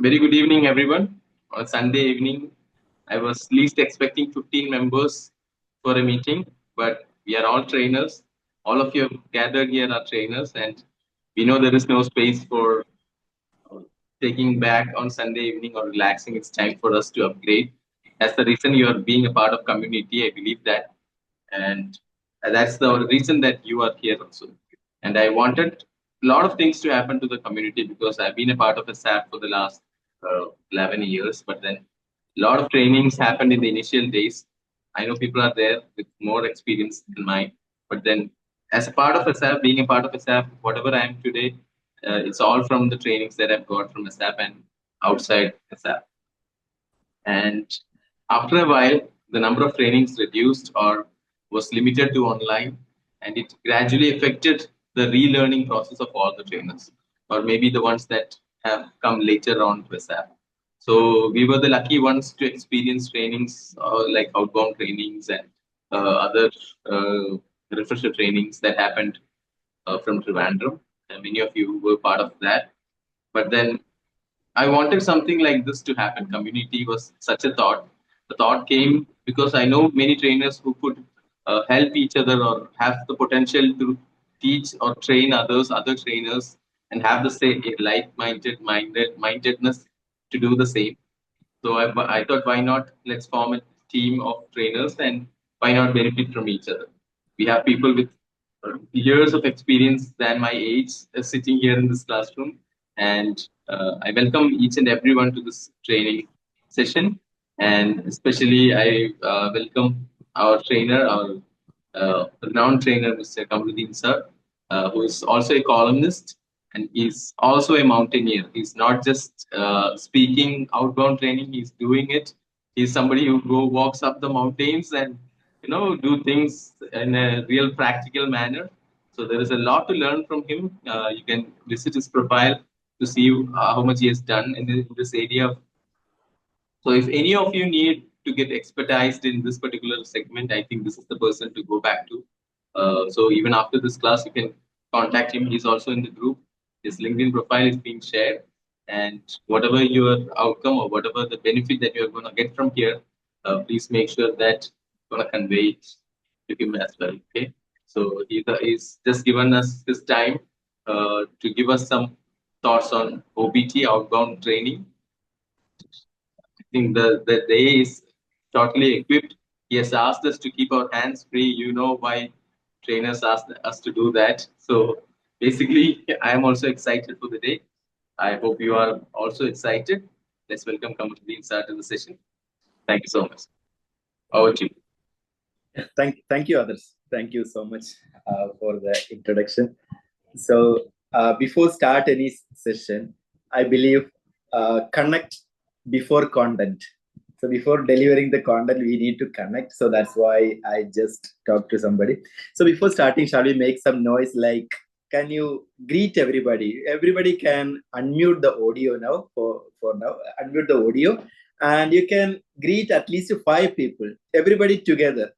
Very good evening, everyone. On a Sunday evening, I was least expecting 15 members for a meeting, but we are all trainers. All of you have gathered here are trainers, and we know there is no space for taking back on Sunday evening or relaxing. It's time for us to upgrade. That's the reason you are being a part of community. I believe that, and that's the reason that you are here also. And I wanted a lot of things to happen to the community because I've been a part of a SAP for the last 11 years, but then a lot of trainings happened in the initial days. I know people are there with more experience than mine, but then as a part of a SAP, being a part of a SAP, whatever I am today, it's all from the trainings that I've got from a SAP and outside a SAP. And after a while, the number of trainings reduced or was limited to online, and it gradually affected the relearning process of all the trainers, or maybe the ones that have come later on to SAP. So we were the lucky ones to experience trainings like outbound trainings and other uh, refresher trainings that happened from Trivandrum. And many of you were part of that. But then I wanted something like this to happen. Community was such a thought. The thought came because I know many trainers who could help each other or have the potential to teach or train others, other trainers, and have the same mindedness to do the same. So I thought, why not? Let's form a team of trainers and why not benefit from each other? We have people with years of experience than my age sitting here in this classroom. And I welcome each and everyone to this training session. And especially, I welcome our trainer, our renowned trainer, Mr. Khamarudheen sir, who is also a columnist and he's also a mountaineer. He's not just speaking outbound training; he's doing it. He's somebody who walks up the mountains and do things in a real practical manner. So there is a lot to learn from him. You can visit his profile to see how much he has done in this area. So if any of you need to get expertised in this particular segment, I think this is the person to go back to. So even after this class, you can contact him. He's also in the group. His LinkedIn profile is being shared. And whatever your outcome or whatever the benefit that you're going to get from here, please make sure that you're going to convey it to him as well. Okay. So he's just given us this time to give us some thoughts on OBT, outbound training. I think the day is totally equipped. He has asked us to keep our hands free. You know why trainers asked us to do that. So basically, I am also excited for the day. I hope you are also excited. Let's welcome Khamarudheen sir to the session. Thank you so much. Over to you. Thank you, Adarsh. Thank you so much for the introduction. So before start any session, I believe connect before content. So before delivering the content, we need to connect. So that's why I just talked to somebody. So before starting, shall we make some noise? Like, can you greet everybody? Everybody can unmute the audio now. For now, unmute the audio, and you can greet at least 5 people. Everybody together.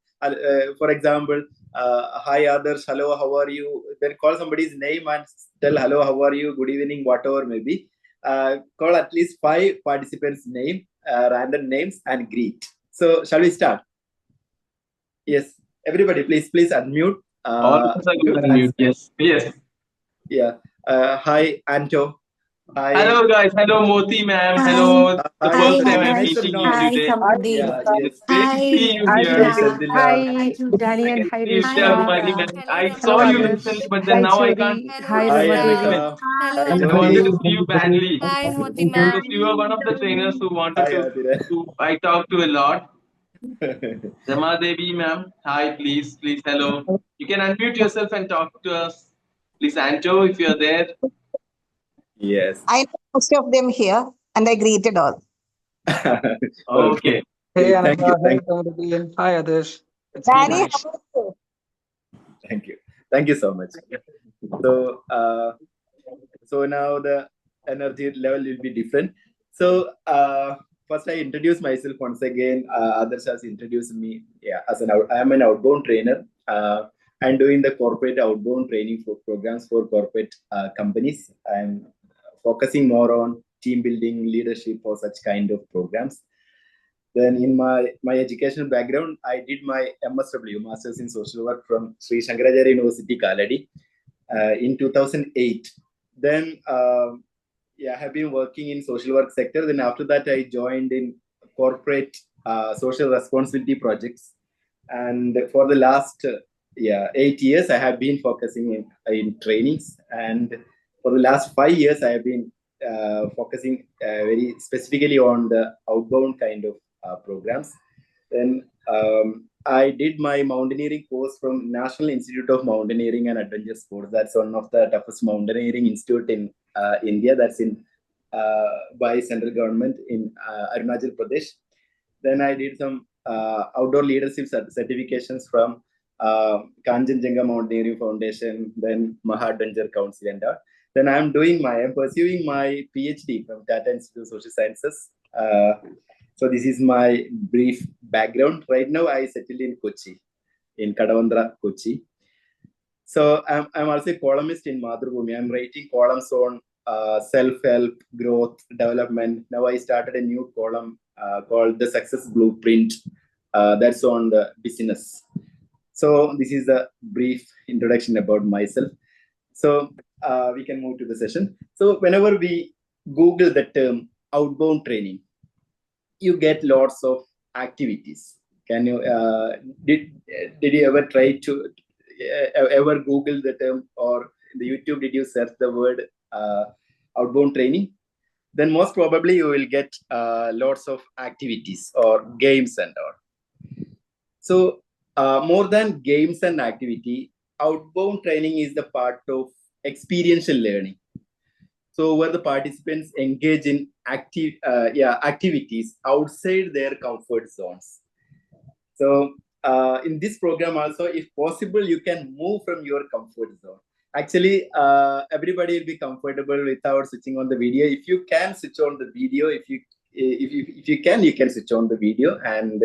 For example, hi others, hello, how are you? Then call somebody's name and tell hello, how are you? Good evening, whatever maybe. Call at least 5 participants' name, random names, and greet. So, shall we start? Yes, everybody, please unmute. All of us are going to unmute. Yes. Yes. Yeah. Hi, Anto. Hi. Hello, guys. Hello, Moti, ma'am. Hi. Hello. The Hi, first time I'm Adarsh. meeting you Hi, today. Khamarudheen. Yeah, yes. It's great to see you here. Hi, Danny and hi, See you, Rishma. I Hello, saw you Adarsh. recently, but then Hi, now I can't. Chori. Hi, Hi, Rama Adita. Hello, I Hello, wanted to Aditi. see you badly Hi, Moti because ma'am. you are one of the trainers who wanted Hi, Adira. to I talk to a lot. Rama Devi, ma'am. Hi, please, hello. You can unmute yourself and talk to us. Please, Anto, if you're there. Yes. I know most of them here and I greeted all. Okay. Hey, Thank you. Ananta. Hi, Khamarudheen. Hi, Adarsh. It's been Danny, nice. how are you? Thank you so much. So, so now the energy level will be different. So, first I introduce myself once again. Adarsh has introduced me. Yeah, I am an outbound trainer. I'm doing the corporate outbound training for programs for corporate companies. I'm focusing more on team building, leadership, or such kind of programs. Then in my educational background, I did my MSW, Masters in Social Work, from Sri Shankaracharya University, Kaladi, in 2008. Then I have been working in social work sector. Then after that, I joined in corporate social responsibility projects. And for the last 8 years, I have been focusing in trainings. And for the last 5 years, I have been focusing very specifically on the outbound kind of programs. Then I did my mountaineering course from National Institute of Mountaineering and Adventure Sports. That's one of the toughest mountaineering institute in India. That's in by central government in Arunachal Pradesh. Then I did some outdoor leadership certifications from Kanchenjunga Mountaineering Foundation, then Maha Adventure Council and all. Then I'm pursuing my PhD from Tata Institute of Social Sciences. So this is my brief background. Right now, I settled in Kochi, in Kadavandra, Kochi. So I'm also a columnist in Madhubhumi. I'm writing columns on self-help, growth, development. Now I started a new column called The Success Blueprint. That's on the business. So this is a brief introduction about myself. So we can move to the session. So whenever we Google the term outbound training, you get lots of activities. Can you did you ever try to ever Google the term, or in the YouTube did you search the word outbound training? Then most probably you will get lots of activities or games and all. So more than games and activity, outbound training is the part of experiential learning. So where the participants engage in activities outside their comfort zones. So in this program also, if possible, you can move from your comfort zone. Actually, everybody will be comfortable without switching on the video. If you can switch on the video, if you can switch on the video, and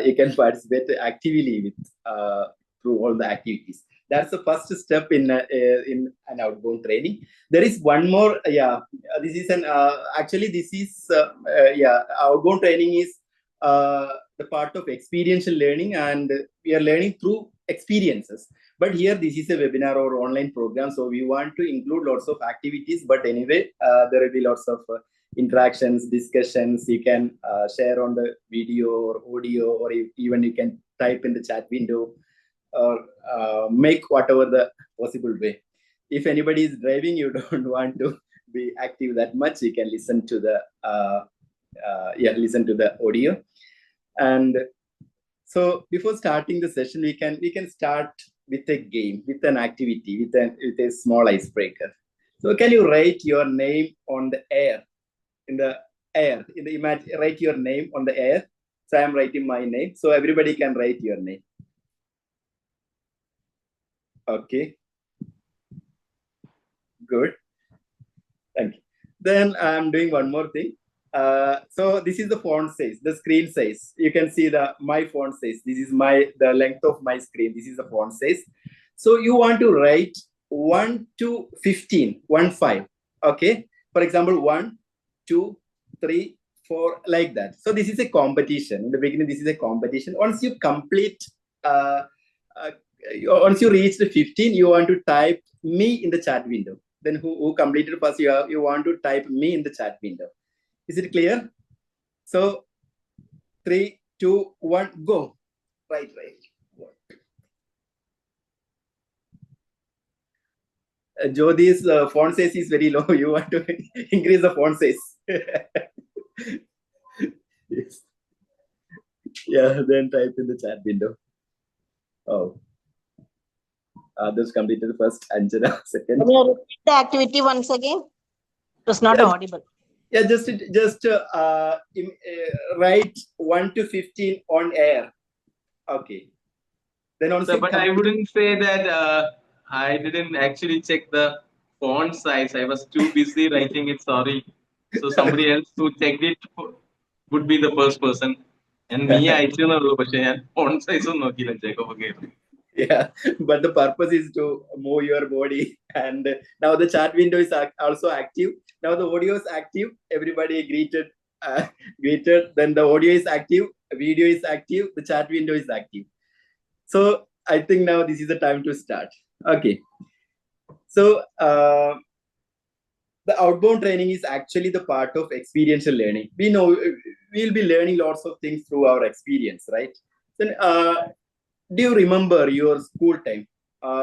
you can participate actively with through all the activities. That's the first step in an outbound training. There is one more. This is an actually this is outbound training is the part of experiential learning, and we are learning through experiences. But here, this is a webinar or online program, so we want to include lots of activities. But anyway, there will be lots of interactions, discussions. You can share on the video or audio, or even you can type in the chat window, or make whatever the possible way. If anybody is driving, you don't want to be active that much, you can listen to the listen to the audio. And so before starting the session, we can start with a game, with an activity, with a small icebreaker. So can you write your name on the air? In the image, write your name on the air. So I'm writing my name. So everybody can write your name. Okay. Good. Thank you. Then I'm doing one more thing. So this is the font size, the screen size. You can see my font size. This is the length of my screen. This is the font size. So you want to write 1 to 15, 1-5. Okay. For example, 1, 2, 3, 4, like that. So this is a competition. In the beginning, this is a competition. Once you complete, once you reach the 15, you want to type me in the chat window. Then who completed first, you want to type me in the chat window. Is it clear? So 3, 2, 1, go. Right. Jyoti's font size is very low. You want to increase the font size. Yes. Yeah, then type in the chat window. Oh. Others completed first, Anjana second. Can you repeat the activity once again? It was not audible. Yeah, just write 1 to 15 on air. Okay. Then also. But I wouldn't say that I didn't actually check the font size. I was too busy writing it. Sorry. So somebody else who checked it would be the first person. And me, I still know, but font size on no check over here. Yeah, but the purpose is to move your body. And now the chat window is also active. Now the audio is active. Everybody greeted. Then the audio is active. Video is active. The chat window is active. So I think now this is the time to start. Okay. So the outbound training is actually the part of experiential learning. We know we'll be learning lots of things through our experience, right? Then do you remember your school time?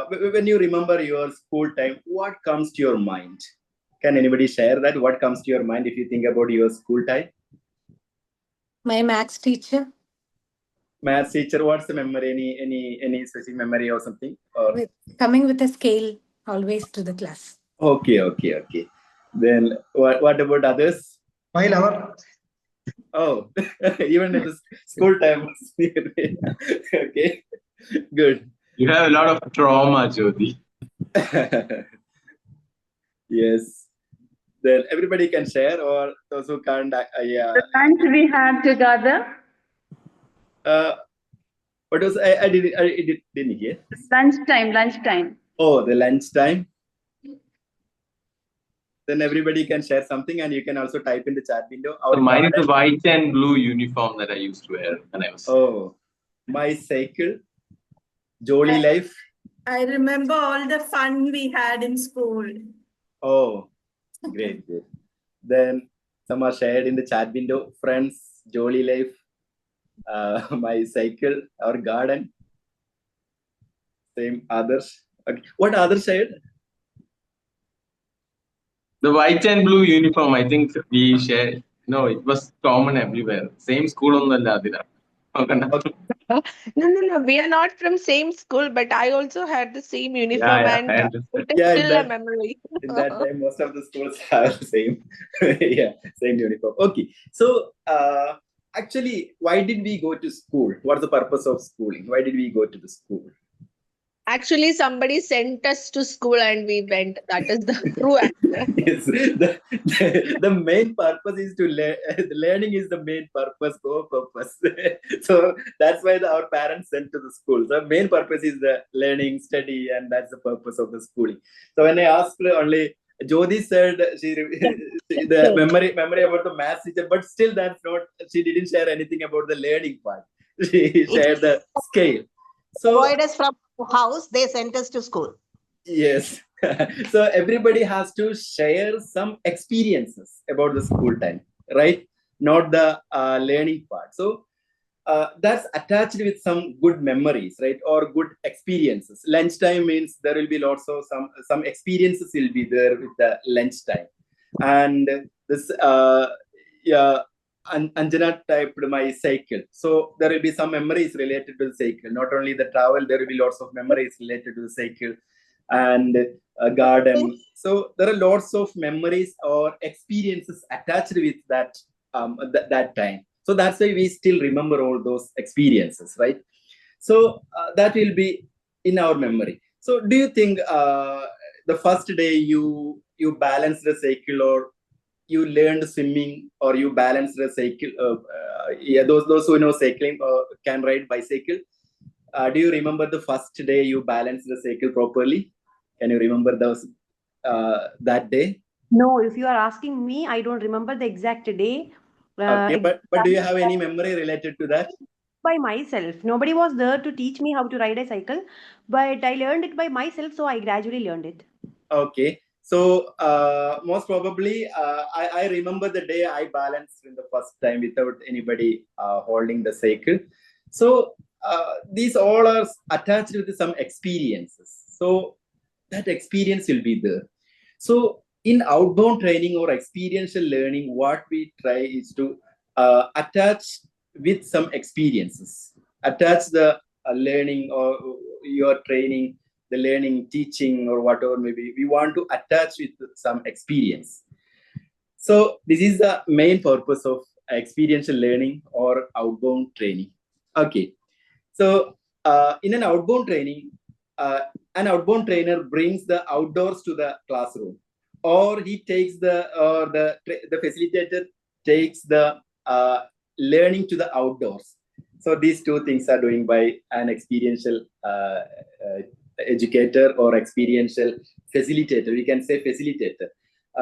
When you remember your school time, what comes to your mind? Can anybody share that? What comes to your mind if you think about your school time? My maths teacher. Maths teacher, what's the memory? Any specific memory or something? Or Coming with a scale always to the class. okay. Then what about others? My lover. Oh, even in the school time. Okay, good. You have a lot of trauma, Jyoti. Yes. Then everybody can share, or those who can't. Yeah. The lunch we had together. What was I didn't hear. Lunchtime. Oh, the lunchtime. Then everybody can share something, and you can also type in the chat window. So mine is the white and blue uniform that I used to wear when I was. Oh, my cycle, jolly life. I remember all the fun we had in school. Oh, great. Then some are shared in the chat window. Friends, jolly life, my cycle, our garden. Same others. Okay. What others shared? The white and blue uniform, I think we shared. No, it was common everywhere. Same school on the Ladira. No. We are not from same school, but I also had the same uniform, and I it understand. is still a memory. In that time, most of the schools have the same, same uniform. Okay, so actually, why did we go to school? What's the purpose of schooling? Why did we go to the school? Actually, somebody sent us to school and we went. That is the true answer. Yes, the main purpose is to learn. Learning is the main purpose, core purpose. So that's why our parents sent to the school. The main purpose is the learning, study, and that's the purpose of the schooling. So when I asked only, Jyoti said the memory about the math teacher, but still that's not. She didn't share anything about the learning part. She shared the scale. So avoid us from house, they sent us to school. Yes. So everybody has to share some experiences about the school time, right? Not the learning part. So that's attached with some good memories, right? Or good experiences. Lunchtime means there will be lots of some experiences will be there with the lunchtime. And this Anjana typed my cycle. So there will be some memories related to the cycle. Not only the travel, there will be lots of memories related to the cycle and a garden. So there are lots of memories or experiences attached with that that time. So that's why we still remember all those experiences, right? So that will be in our memory. So do you think the first day you balance the cycle, or you learned swimming, or you balanced the cycle? Those who know cycling can ride bicycle. Do you remember the first day you balanced the cycle properly? Can you remember those that day? No, if you are asking me, I don't remember the exact day. Okay, but do you have any memory related to that? By myself. Nobody was there to teach me how to ride a cycle, but I learned it by myself, so I gradually learned it. Okay. So most probably, I remember the day I balanced in the first time without anybody holding the cycle. So these all are attached with some experiences. So that experience will be there. So in outbound training or experiential learning, what we try is to attach with some experiences. Attach the learning or your training, the learning, teaching, or whatever maybe, we want to attach with some experience. So this is the main purpose of experiential learning or outbound training. Okay. So in an outbound training, an outbound trainer brings the outdoors to the classroom, or he takes the facilitator takes the learning to the outdoors. So these two things are doing by an experiential educator or experiential facilitator. We can say facilitator.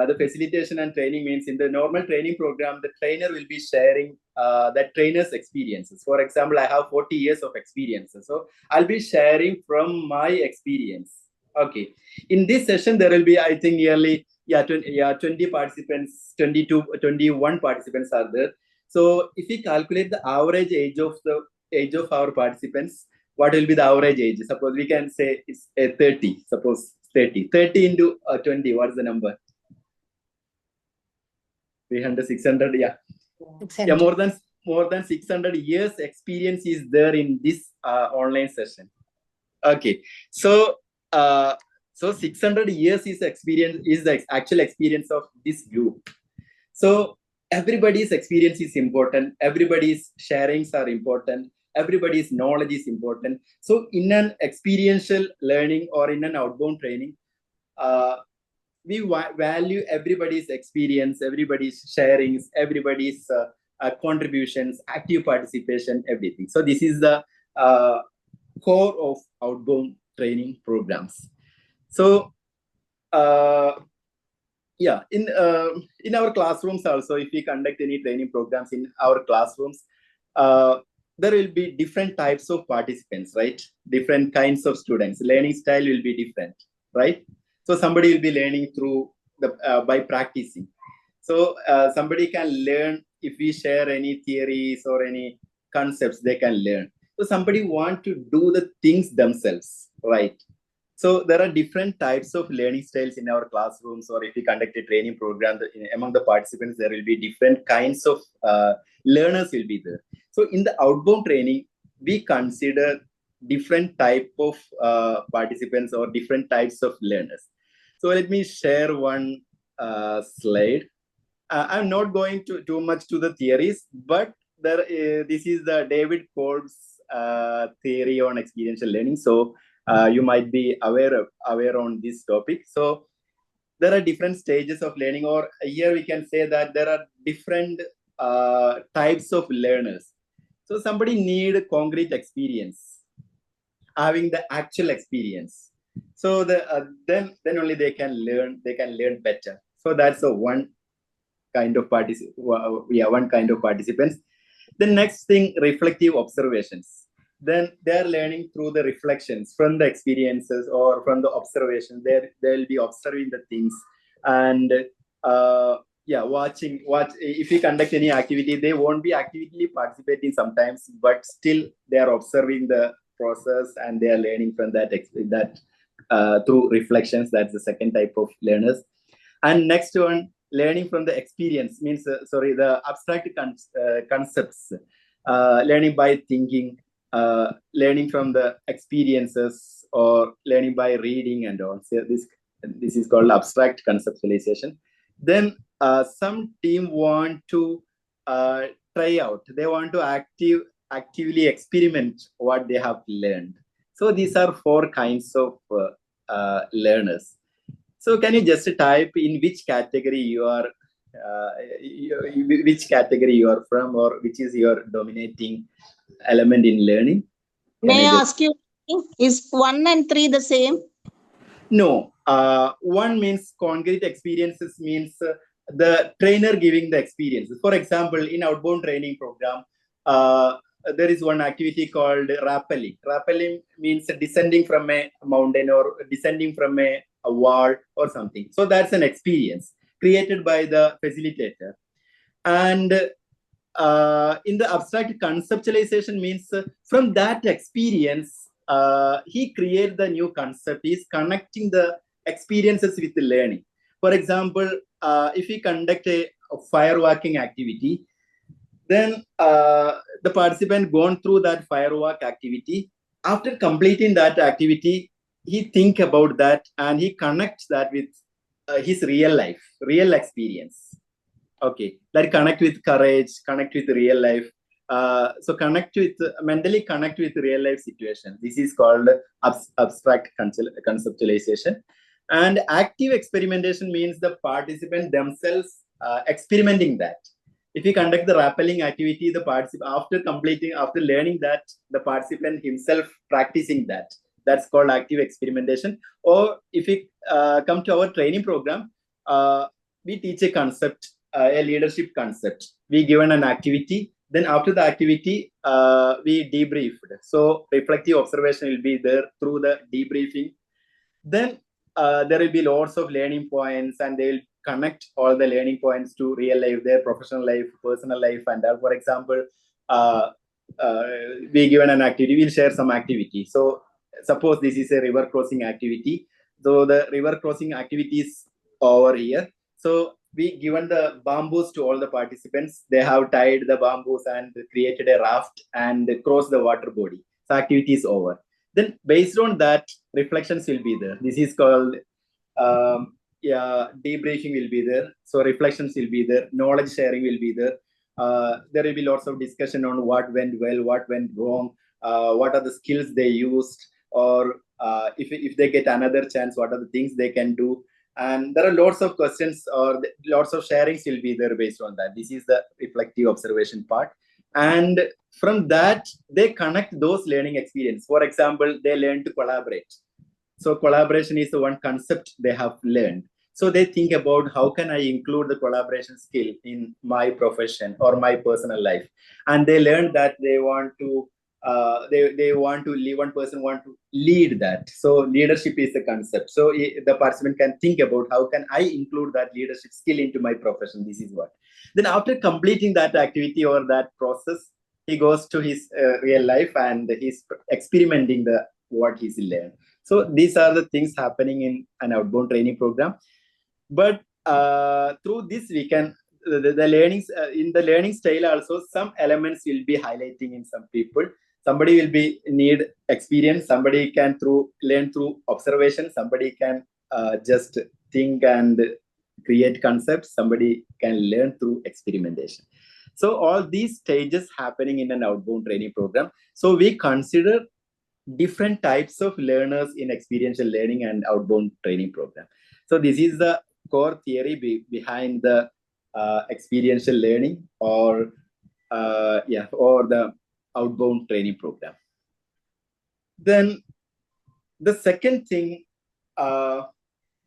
The facilitation and training means in the normal training program, the trainer will be sharing the trainer's experiences. For example, I have 40 years of experiences. So I'll be sharing from my experience. Okay. In this session, there will be, I think, nearly 20 participants, 21 participants are there. So if we calculate the average age of our participants, what will be the average age? Suppose we can say it's 30. Suppose 30. 30 into 20, what is the number? 300, 600, yeah. 600. Yeah, more than 600 years experience is there in this online session. Okay, so 600 years is the actual experience of this group. So everybody's experience is important. Everybody's sharings are important. Everybody's knowledge is important. So in an experiential learning or in an outbound training, we value everybody's experience, everybody's sharings, everybody's contributions, active participation, everything. So this is the core of outbound training programs. So yeah, in our classrooms also, if we conduct any training programs in our classrooms, there will be different types of participants, right? Different kinds of students. Learning style will be different, right? So somebody will be learning through by practicing. So somebody can learn if we share any theories or any concepts, they can learn. So somebody want to do the things themselves, right? So there are different types of learning styles in our classrooms, or if we conduct a training program, among the participants, there will be different kinds of learners will be there. So in the outbound training, we consider different type of participants or different types of learners. So let me share one slide. I'm not going too much to the theories, but this is the David Kolb's theory on experiential learning. So you might be aware on this topic. So there are different stages of learning, or here we can say that there are different types of learners. So somebody need concrete experience, having the actual experience. So then only they can learn better. So that's one kind of one kind of participants. The next thing, reflective observations. Then they are learning through the reflections from the experiences or from the observations. They'll be observing the things and watch. If we conduct any activity, they won't be actively participating sometimes, but still they are observing the process and they are learning from that through reflections. That's the second type of learners. And next one, learning from the experience means the abstract concepts, learning by thinking, learning from the experiences, or learning by reading and all. So this is called abstract conceptualization. Then some team want to try out. They want to actively experiment what they have learned. So these are four kinds of learners. So can you just type in which category you are, from, or which is your dominating element in learning? May I ask you, is 1 and 3 the same? No. One means concrete experiences, means the trainer giving the experiences. For example, in outbound training program, there is one activity called rappelling. Rappelling means descending from a mountain or descending from a wall or something. So that's an experience created by the facilitator. And in the abstract conceptualization means from that experience, he created the new concept. He's connecting the experiences with the learning. For example, if we conduct a firewalking activity, then the participant gone through that firewalk activity. After completing that activity, he think about that and he connects that with his real life, real experience. Okay, like connect with courage, connect with real life. So mentally connect with real life situation. This is called abstract conceptualization. And active experimentation means the participant themselves experimenting that. If you conduct the rappelling activity, the participant, after learning that, the participant himself practicing that, that's called active experimentation. Or if we come to our training program, we teach a concept, a leadership concept. We given an activity. Then after the activity, we debriefed. So reflective observation will be there through the debriefing. Then there will be lots of learning points, and they will connect all the learning points to real life, their professional life, personal life. And for example, we given an activity, we'll share some activity. So suppose this is a river crossing activity. So the river crossing activity is over here. So we given the bamboos to all the participants. They have tied the bamboos and created a raft and crossed the water body. So activity is over. Then based on that, reflections will be there. This is called debriefing will be there. So reflections will be there. Knowledge sharing will be there. There will be lots of discussion on what went well, what went wrong, what are the skills they used, or if they get another chance, what are the things they can do. And there are lots of questions or lots of sharings will be there based on that. This is the reflective observation part. And from that, they connect those learning experience. For example, they learn to collaborate. So collaboration is the one concept they have learned. So they think about how can I include the collaboration skill in my profession or my personal life. And they learn that they want to one person want to lead that. So leadership is the concept. So the participant can think about how can I include that leadership skill into my profession. This is what. Then after completing that activity or that process, he goes to his real life and he's experimenting what he's learned. So these are the things happening in an outbound training program. But through this, we can the learnings in the learning style also, some elements will be highlighting in some people. Somebody will be need experience. Somebody can learn through observation. Somebody can just think and create concepts. Somebody can learn through experimentation. So all these stages happening in an outbound training program. So we consider different types of learners in experiential learning and outbound training program. So this is the core theory behind the experiential learning or the outbound training program. Then the second thing,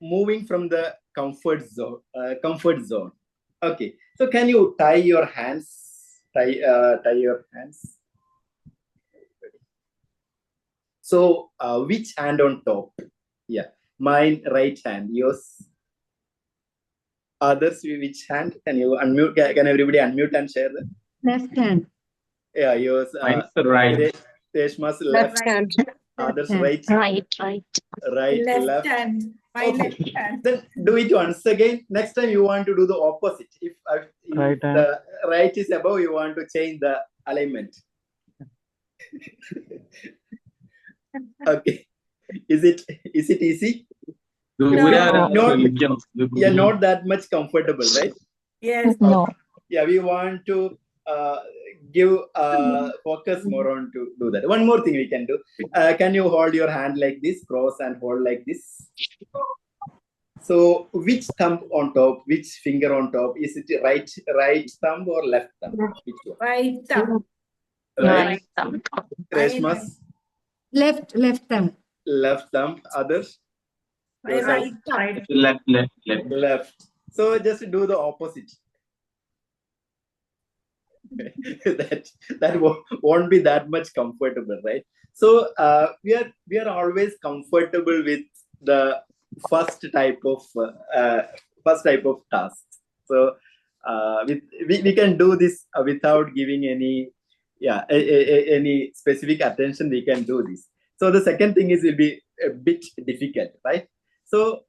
moving from the comfort zone. Okay, so can you tie your hands? Tie your hands. So which hand on top? Yeah, mine right hand. Yours. Others, which hand? Can you unmute? Can everybody unmute and share that? Left hand. Yeah, yours. Mine's the right. Reshma's left hand. Others right. Right. Right, left. hand. My Okay. left hand. Then do it once again. Next time you want to do the opposite. If Right hand. the right is above, you want to change the alignment. Okay. Is it easy? Not that much comfortable, right? Yes. No. Yeah, we want to give focus more on to do that. One more thing we can do. Can you hold your hand like this, cross and hold like this? So which thumb on top, which finger on top? Is it right thumb or left thumb? Which one? Right thumb. Right. thumb. Reshma's Left thumb. left thumb. Others? My right thumb. Left. So just do the opposite. that won't be that much comfortable, right? So we are always comfortable with the first type of task. So we can do this without giving any specific attention. We can do this. So the second thing will be a bit difficult, right? So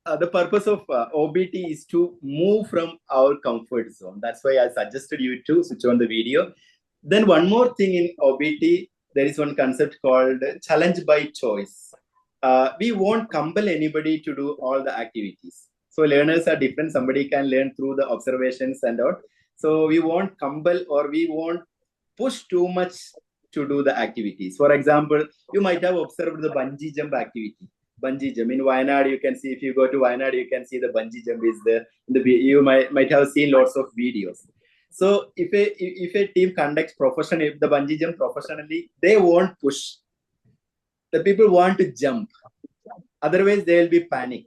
the purpose of OBT is to move from our comfort zone. That's why I suggested you to switch on the video. Then one more thing in OBT, there is one concept called challenge by choice. We won't compel anybody to do all the activities. So learners are different. Somebody can learn through the observations and all. So we won't compel or we won't push too much to do the activities. For example, you might have observed the bungee jump activity. Bungee jump in Wayanad, you can see, if you go to Wayanad, you can see the bungee jump is there. You might have seen lots of videos. So if a team conducts if the bungee jump professionally, they won't push. The people want to jump. Otherwise, they will be panic.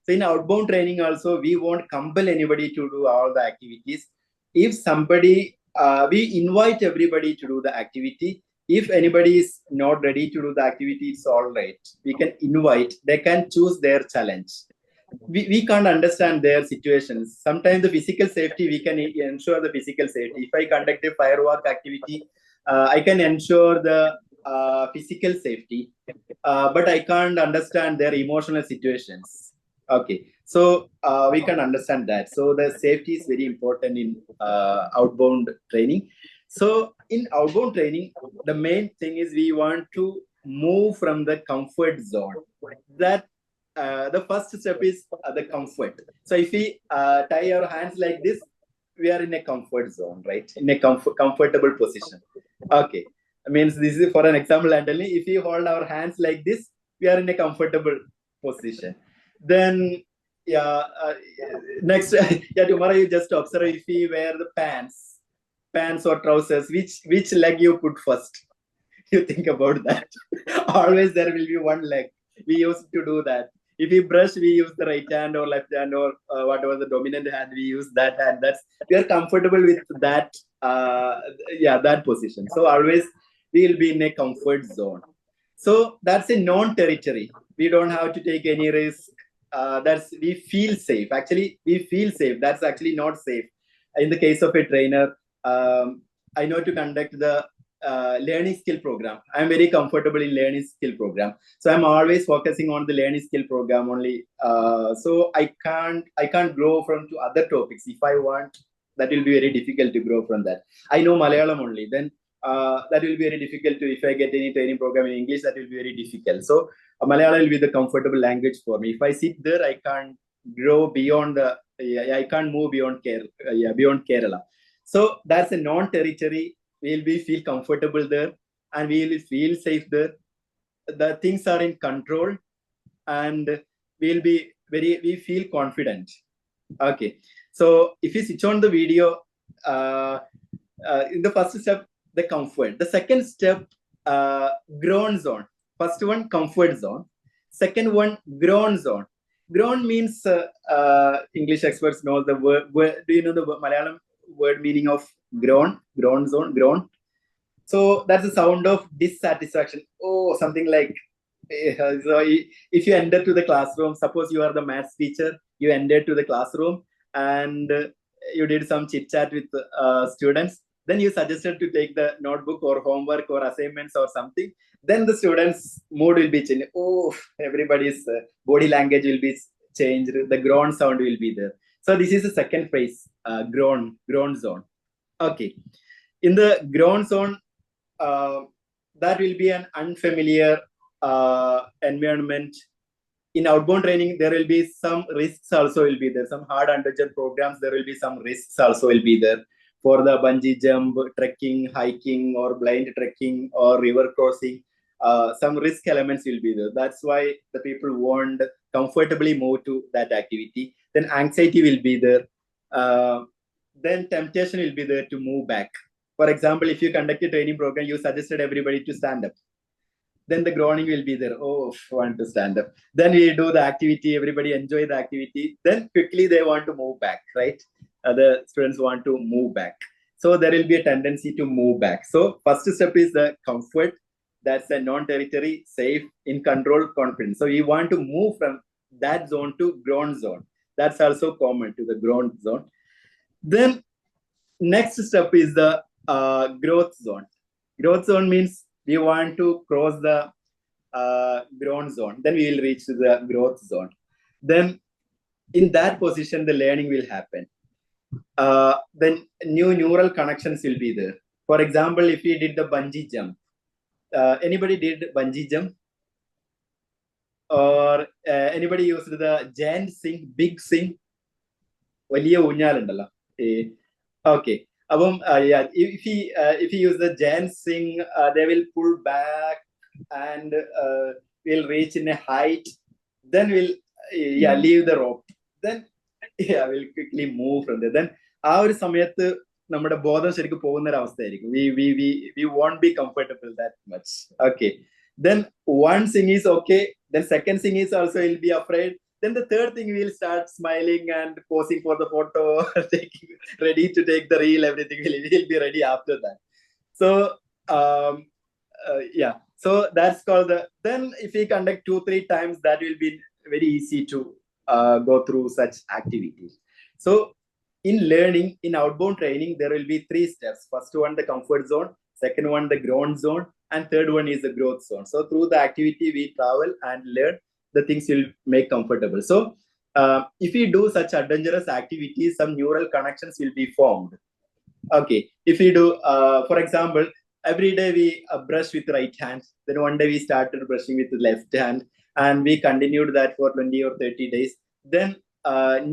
So in outbound training also, we won't compel anybody to do all the activities. If somebody, we invite everybody to do the activity. If anybody is not ready to do the activity, it's all right. We can invite, they can choose their challenge. We can't understand their situations. Sometimes the physical safety, we can ensure the physical safety. If I conduct a firework activity, I can ensure the physical safety, but I can't understand their emotional situations. Okay, so we can understand that. So the safety is very important in outbound training. So in outbound training, the main thing is we want to move from the comfort zone. That the first step is the comfort. So if we tie our hands like this, we are in a comfort zone, right? In a comfortable position. Okay, means this is for an example. And if we hold our hands like this, we are in a comfortable position. Then next, tomorrow you just observe if we wear the pants or trousers, which leg you put first. You think about that. Always there will be one leg. We used to do that. If we brush, we use the right hand or left hand or whatever the dominant hand, we use that hand. We are comfortable with that. That position. So always we will be in a comfort zone. So that's a non-territory. We don't have to take any risk. We feel safe. Actually, we feel safe. That's actually not safe. In the case of a trainer, I know to conduct the learning skill program. I'm very comfortable in learning skill program. So I'm always focusing on the learning skill program only. So I can't grow from to other topics. If I want, that will be very difficult to grow from that. I know Malayalam only. Then that will be very difficult to, if I get any training program in English, that will be very difficult. So Malayalam will be the comfortable language for me. If I sit there, I can't grow beyond I can't move beyond Kerala. So that's a non-territory. We'll feel comfortable there and we will feel safe there. The things are in control and we feel confident. Okay. So if you switch on the video, in the first step, the comfort. The second step, grown zone. First one, comfort zone. Second one, grown zone. Grown means, English experts know the word. Do you know the Malayalam word meaning of grown zone, grown? So that's the sound of dissatisfaction. Oh, something like, so if you enter to the classroom, suppose you are the maths teacher, you entered to the classroom and you did some chit chat with students. Then you suggested to take the notebook or homework or assignments or something. Then the students' mood will be changed. Oh, everybody's body language will be changed. The grown sound will be there. So this is the second phase, grown zone. Okay. In the grown zone, that will be an unfamiliar environment. In outbound training, there will be some risks also will be there. Some hard underjump programs, there will be some risks also will be there. For the bungee jump, trekking, hiking, or blind trekking, or river crossing, some risk elements will be there. That's why the people won't comfortably move to that activity. Then anxiety will be there. Then temptation will be there to move back. For example, if you conduct a training program, you suggested everybody to stand up. Then the groaning will be there. Oh, I want to stand up. Then we do the activity. Everybody enjoy the activity. Then quickly they want to move back, right? Other students want to move back. So there will be a tendency to move back. So first step is the comfort. That's a non-territory, safe, in control, confident. So we want to move from that zone to grown zone. That's also common to the grown zone. Then next step is the growth zone. Growth zone means we want to cross the grown zone. Then we will reach to the growth zone. Then in that position, the learning will happen. Then new neural connections will be there. For example, if we did the bungee jump, anybody did bungee jump? Or anybody used the giant swing, big swing? Okay. If you use the giant swing, they will pull back and will reach in a height. Then we'll leave the rope. Then we'll quickly move from there. Then our samayathu നമ്മുടെ ബോധം ശരിക്കും പോകുന്ന ഒരു അവസ്ഥയായിരിക്കും. We won't be comfortable that much. Okay. Then one thing is okay. Then second thing is also we'll be afraid. Then the third thing, we'll start smiling and posing for the photo, ready to take the reel, everything will be ready after that. So yeah, so that's called the, then if we conduct 2-3 times, that will be very easy to go through such activities. So in learning, in outbound training, there will be 3 steps. First one, the comfort zone. Second one, the grown zone. And third one is the growth zone. So through the activity, we travel and learn, the things will make comfortable. So if we do such adventurous activities, some neural connections will be formed. Okay. If we do, for example, every day we brush with right hand. Then one day we started brushing with the left hand. And we continued that for 20 or 30 days. Then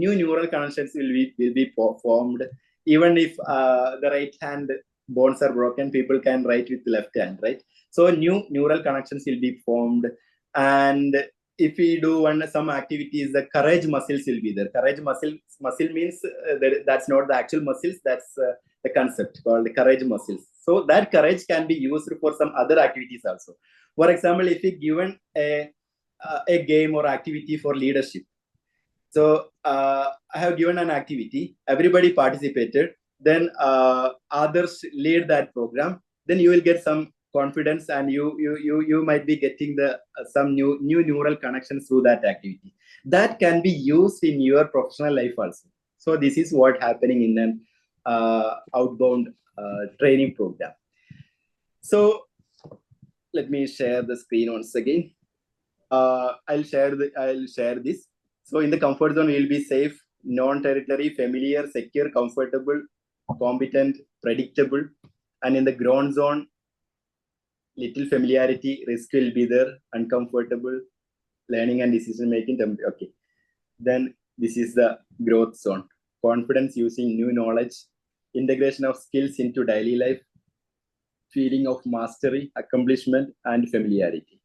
new neural connections will be formed. Even if the right hand bones are broken, people can write with the left hand, right? So new neural connections will be formed. And if we do some activities, the courage muscles will be there. Courage muscle means that's not the actual muscles, that's the concept called courage muscles. So that courage can be used for some other activities also. For example, if we given a game or activity for leadership. So I have given an activity, everybody participated, then others lead that program, then you will get some confidence, and you might be getting the some new neural connections through that activity. That can be used in your professional life also. So this is what happening in an outbound training program. So let me share the screen once again. I'll share this. So in the comfort zone, we'll be safe, non-territory, familiar, secure, comfortable, competent, predictable. And in the grown zone, little familiarity, risk will be there, uncomfortable, learning and decision making. Okay. Then this is the growth zone. Confidence using new knowledge, integration of skills into daily life, feeling of mastery, accomplishment, and familiarity.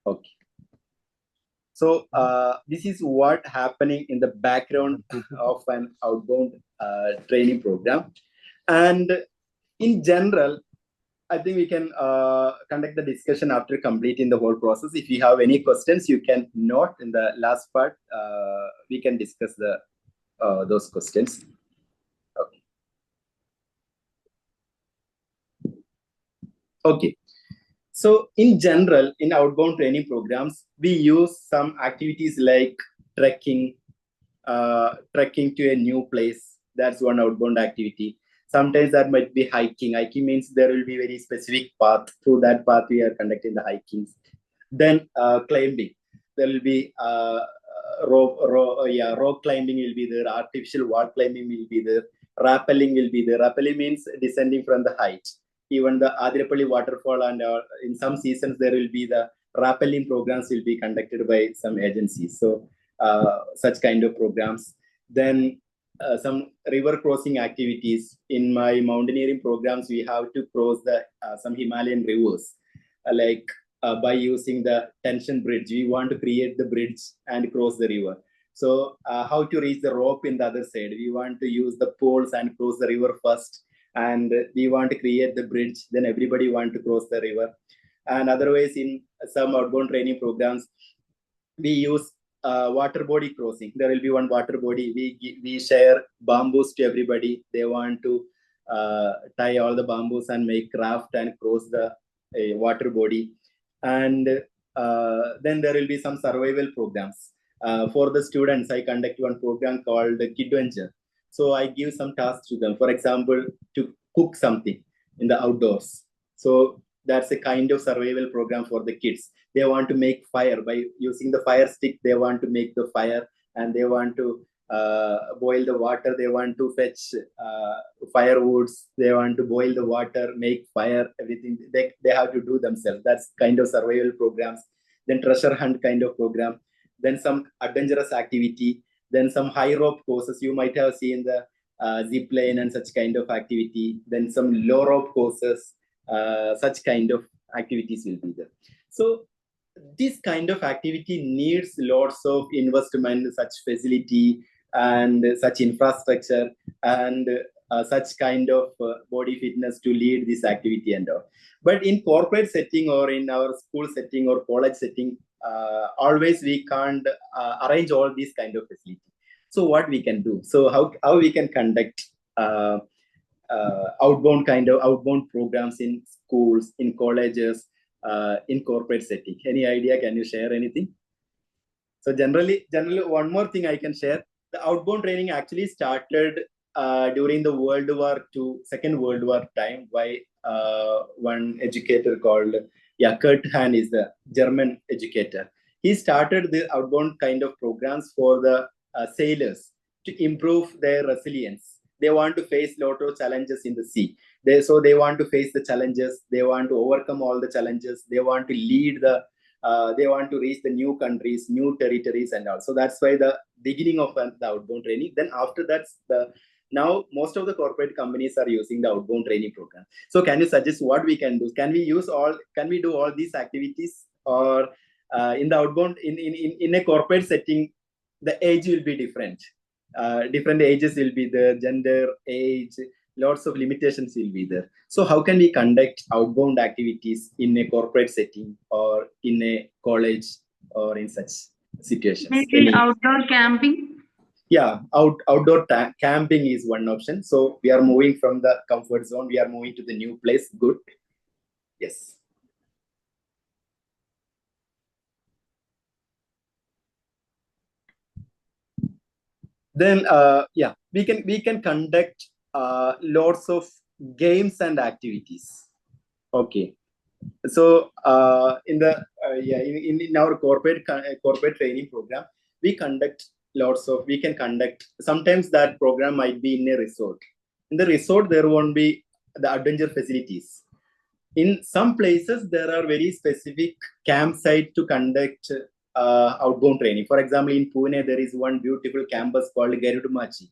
Okay. So this is what happening in the background of an outbound training program. And in general, I think we can conduct the discussion after completing the whole process. If you have any questions, you can note in the last part. We can discuss those questions. Okay. Okay. So in general, in outbound training programs, we use some activities like trekking to a new place. That's one outbound activity. Sometimes that might be hiking. Hiking means there will be very specific path. Through that path, we are conducting the hikings. Then climbing. There will be rock climbing will be there. Artificial wall climbing will be there. Rappelling will be there. Rappelling means descending from the height. Even the Adirapalli waterfall, and in some seasons there will be the rappelling programs will be conducted by some agencies. So such kind of programs. Then some river crossing activities. In my mountaineering programs, we have to cross some Himalayan rivers, like by using the tension bridge. We want to create the bridge and cross the river. So how to reach the rope in the other side? We want to use the poles and cross the river first. And we want to create the bridge, then everybody want to cross the river. And otherwise, in some outbound training programs, we use water body crossing. There will be one water body. We share bamboos to everybody. They want to tie all the bamboos and make raft and cross the water body. And then there will be some survival programs. For the students, I conduct one program called Kidventure. So I give some tasks to them. For example, to cook something in the outdoors. So that's a kind of survival program for the kids. They want to make fire by using the fire stick. They want to make the fire, and they want to boil the water. They want to fetch firewoods. They want to boil the water, make fire, everything. They have to do themselves. That's kind of survival programs. Then treasure hunt kind of program. Then some adventurous activity. Then some high rope courses. You might have seen the zip line and such kind of activity. Then some low rope courses. Such kind of activities will be there. So this kind of activity needs lots of investment, such facility and such infrastructure. And such kind of body fitness to lead this activity and all. But in corporate setting or in our school setting or college setting, always we can't arrange all these kind of facilities. So what we can do? So how we can conduct outbound programs in schools, in colleges, in corporate setting? Any idea? Can you share anything? So generally, one more thing I can share. The outbound training actually started during the Second World War time by one educator called Kurt Hahn is the German educator. He started the outbound kind of programs for the sailors to improve their resilience. They want to face a lot of challenges in the sea. So they want to face the challenges. They want to overcome all the challenges. They want to lead they want to reach the new countries, new territories, and all. So that's why the beginning of the outbound training. Then after that, now most of the corporate companies are using the outbound training program. So can you suggest what we can do? Can we do all these activities, or in the outbound in a corporate setting, the age will be different. Different ages will be there, gender, age, lots of limitations will be there. So how can we conduct outbound activities in a corporate setting or in a college or in such situations? Maybe outdoor camping. Yeah, outdoor camping is one option. So we are moving from the comfort zone. We are moving to the new place. Good. Yes. Then we can conduct lots of games and activities. Okay. So in our corporate training program, we can conduct. Sometimes that program might be in a resort. In the resort, there won't be the adventure facilities. In some places, there are very specific campsites to conduct outbound training. For example, in Pune, there is one beautiful campus called Garudumachi.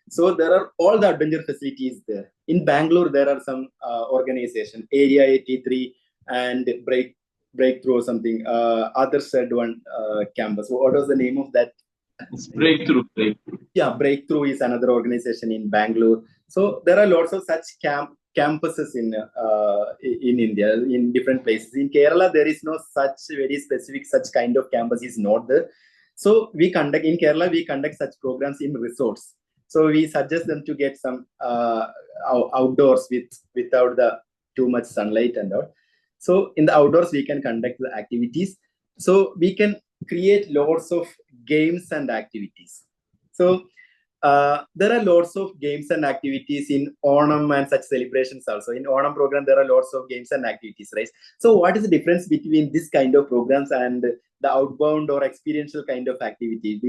So there are all the adventure facilities there. In Bangalore, there are some organization, Area 83 and Breakthrough or something. Adarsh said one campus. What was the name of that? It's Breakthrough. Yeah, Breakthrough is another organization in Bangalore. So there are lots of such campuses in India, in different places. In Kerala, there is no such very specific such kind of campus is not there. So in Kerala, we conduct such programs in resorts. So we suggest them to get some outdoors without the too much sunlight and all. So in the outdoors, we can conduct the activities. So we can create lots of games and activities. So there are lots of games and activities in Onam and such celebrations also. In Onam program, there are lots of games and activities, right? So what is the difference between this kind of programs and the outbound or experiential kind of activity?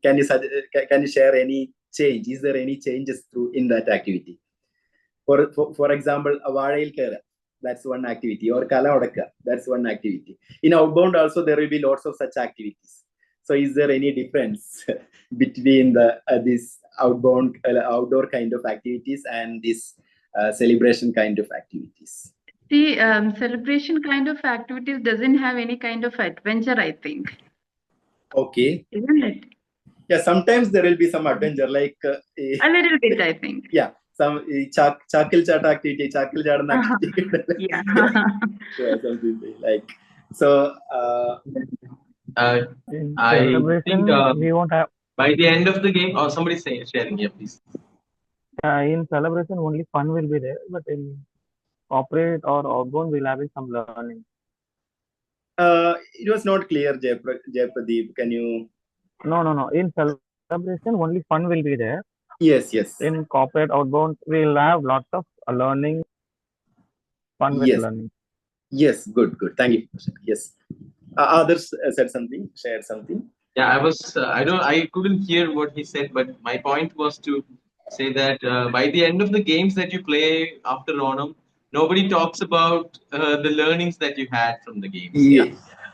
Can you share any change? Is there any changes in that activity? For example, Avazhayil Kera, that's one activity, or Kala Odakka, that's one activity. In outbound also, there will be lots of such activities. So is there any difference between this outdoor kind of activities and this celebration kind of activities? The celebration kind of activities doesn't have any kind of adventure, I think. Okay. Isn't it? Yeah, sometimes there will be some adventure, like a little bit, I think. Yeah, some chakil chat activity, activity. Yeah. Yeah, something like so. I think we won't have. By the end of the game, or somebody sharing, yeah, please. In celebration, only fun will be there, but in corporate or outbound, we'll have some learning. It was not clear, Jayapradeep. Can you? No. In celebration, only fun will be there. Yes. In corporate outbound, we'll have lots of learning, fun with learning. Yes, good. Thank you. Yes. Others shared something. Yeah, I couldn't hear what he said, but my point was to say that by the end of the games that you play after Onam, nobody talks about the learnings that you had from the games.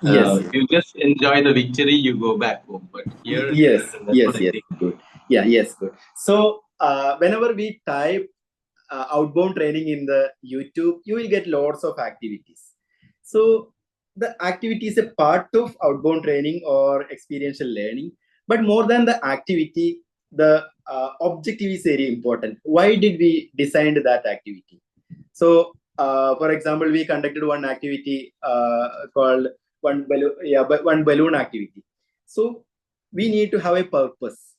Yes. You just enjoy the victory, you go back home. But here, yes, good. Yeah, yes, good. So whenever we type outbound training in the YouTube, you will get lots of activities. So the activity is a part of outbound training or experiential learning. But more than the activity, the objective is very important. Why did we design that activity? So, for example, we conducted one activity called one balloon activity. So we need to have a purpose.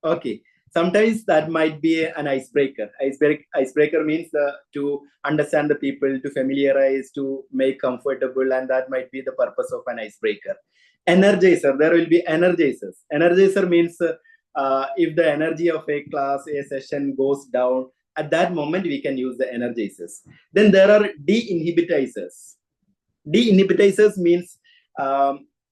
Okay. Sometimes that might be an icebreaker. Icebreaker means to understand the people, to familiarize, to make comfortable, and that might be the purpose of an icebreaker. Energizer, there will be energizers. Energizer means if the energy of a class, a session goes down, at that moment we can use the energizers. Then there are de-inhibitizers. De-inhibitizers means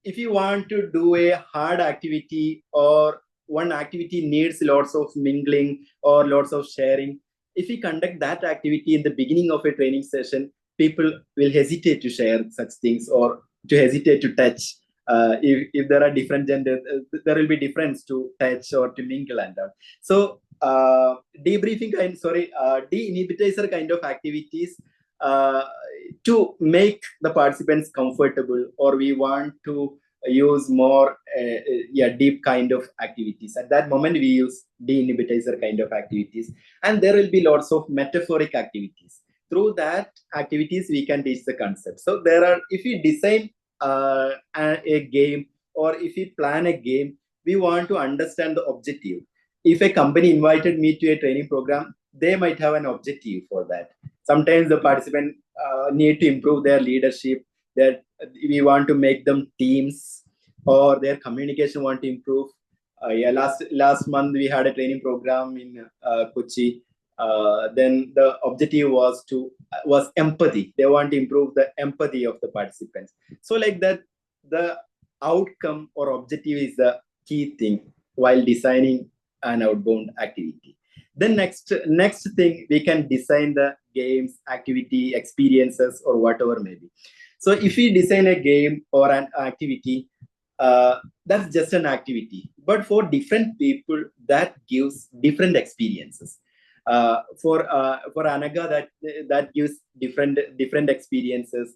if you want to do a hard activity or one activity needs lots of mingling or lots of sharing, if we conduct that activity in the beginning of a training session, people will hesitate to share such things or to hesitate to touch. If there are different genders, there will be difference to touch or to mingle and all. So de-inhibitizer kind of activities to make the participants comfortable, or we want to use more deep kind of activities. At that moment, we use de-inhibitizer kind of activities. And there will be lots of metaphoric activities. Through that activities, we can teach the concept. So there are, if we design a game or if we plan a game, we want to understand the objective. If a company invited me to a training program, they might have an objective for that. Sometimes the participants need to improve their leadership, that we want to make them teams, or their communication want to improve. Last month we had a training program in Kochi. Then the objective was empathy. They want to improve the empathy of the participants. So like that, the outcome or objective is the key thing while designing an outbound activity. Then next thing, we can design the games, activity, experiences, or whatever maybe. So if we design a game or an activity, that's just an activity. But for different people, that gives different experiences. For Anaga, that gives different experiences.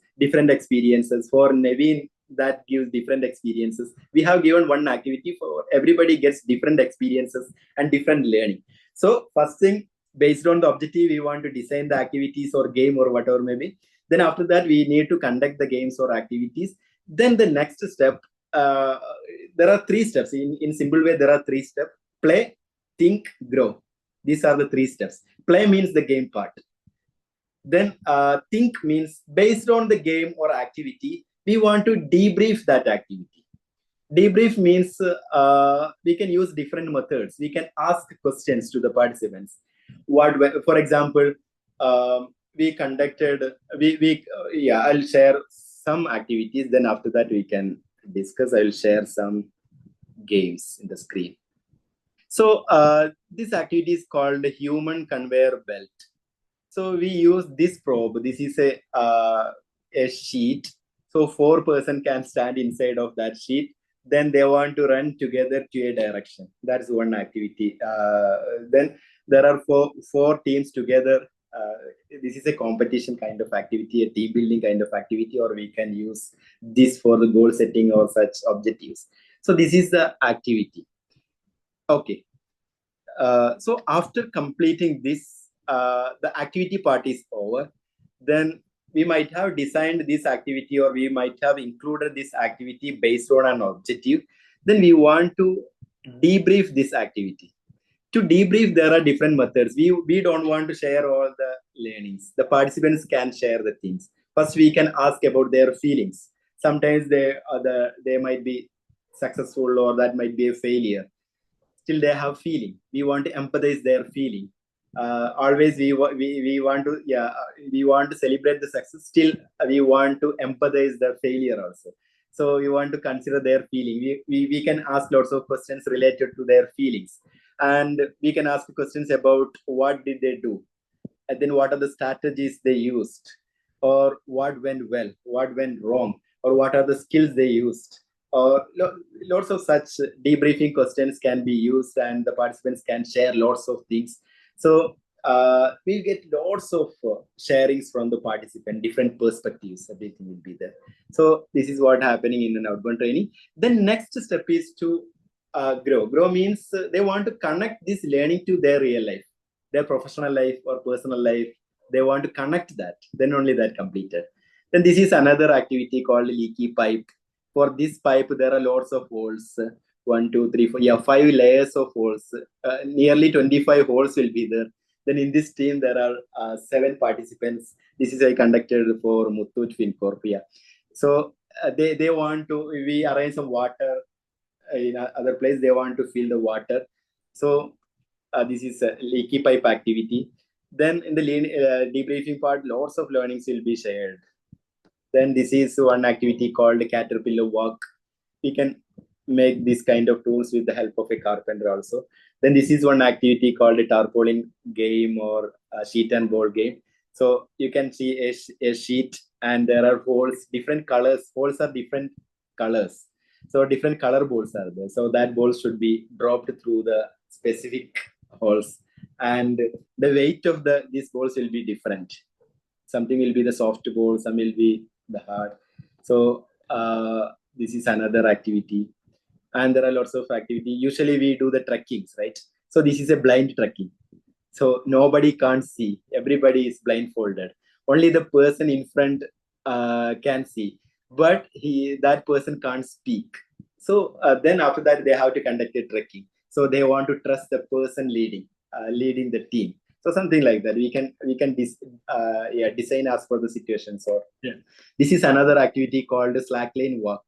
For Naveen, that gives different experiences. We have given one activity for everybody gets different experiences and different learning. So first thing, based on the objective, we want to design the activities or game or whatever maybe. Then after that, we need to conduct the games or activities. Then the next step, there are 3 steps. In simple way, there are 3 steps: play, think, grow. These are the 3 steps. Play means the game part. Then think means based on the game or activity, we want to debrief that activity. Debrief means we can use different methods. We can ask questions to the participants. For example, we conducted, I'll share some activities. Then after that, we can discuss. I'll share some games in the screen. So this activity is called human conveyor belt. So we use this probe. This is a sheet. So 4 persons can stand inside of that sheet. Then they want to run together to a direction. That's one activity. Then there are four teams together. This is a competition kind of activity, a team building kind of activity, or we can use this for the goal setting or such objectives. So this is the activity. Okay. So after completing this, the activity part is over. Then we might have designed this activity, or we might have included this activity based on an objective. Then we want to debrief this activity. To debrief, there are different methods. We don't want to share all the learnings. The participants can share the things. First, we can ask about their feelings. Sometimes they might be successful, or that might be a failure. Still, they have feeling. We want to empathize their feeling. Always we want to celebrate the success. Still, we want to empathize the failure also. So we want to consider their feeling. We can ask lots of questions related to their feelings, and we can ask questions about what did they do, and then what are the strategies they used, or what went well, what went wrong, or what are the skills they used. Lots of such debriefing questions can be used, and the participants can share lots of things. So we get lots of sharings from the participant, different perspectives, everything will be there. So this is what happening in an outbound training. Then next step is to grow. Grow means they want to connect this learning to their real life, their professional life or personal life. They want to connect that. Then only that completed. Then this is another activity called leaky pipe. For this pipe, there are lots of holes. 1, 2, 3, 4. Yeah, 5 layers of holes. Nearly 25 holes will be there. Then in this team, there are 7 participants. This is I conducted for Muthoot Fincorp. Yeah. So they want to, we arrange some water in other place. They want to fill the water. So this is a leaky pipe activity. Then in the debriefing part, lots of learnings will be shared. Then this is one activity called caterpillar walk. We can make this kind of tools with the help of a carpenter also. Then this is one activity called a tarpaulin game or a sheet and ball game. So you can see a sheet and there are holes, different colors. Holes are different colors. So different color balls are there. So that ball should be dropped through the specific holes. And the weight of these balls will be different. Something will be the soft ball, some will be the hard. So this is another activity. And there are lots of activity. Usually we do the trekkings, right? So this is a blind trekking. So nobody can't see. Everybody is blindfolded. Only the person in front can see. But that person can't speak. So then after that, they have to conduct a trekking. So they want to trust the person leading the team. So something like that. We can design as per the situation. So this is another activity called slackline walk.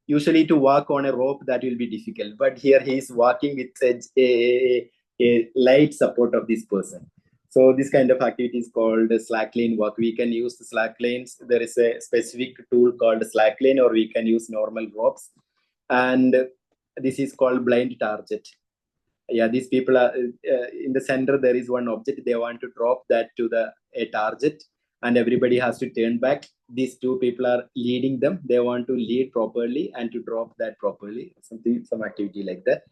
Usually to walk on a rope, that will be difficult. But here he is walking with a light support of this person. So this kind of activity is called slackline walk. We can use the slacklines. There is a specific tool called slackline, or we can use normal ropes. And this is called blind target. Yeah, these people are in the center. There is one object. They want to drop that to a target, and everybody has to turn back. These 2 people are leading them. They want to lead properly and to drop that properly. Some activity like that.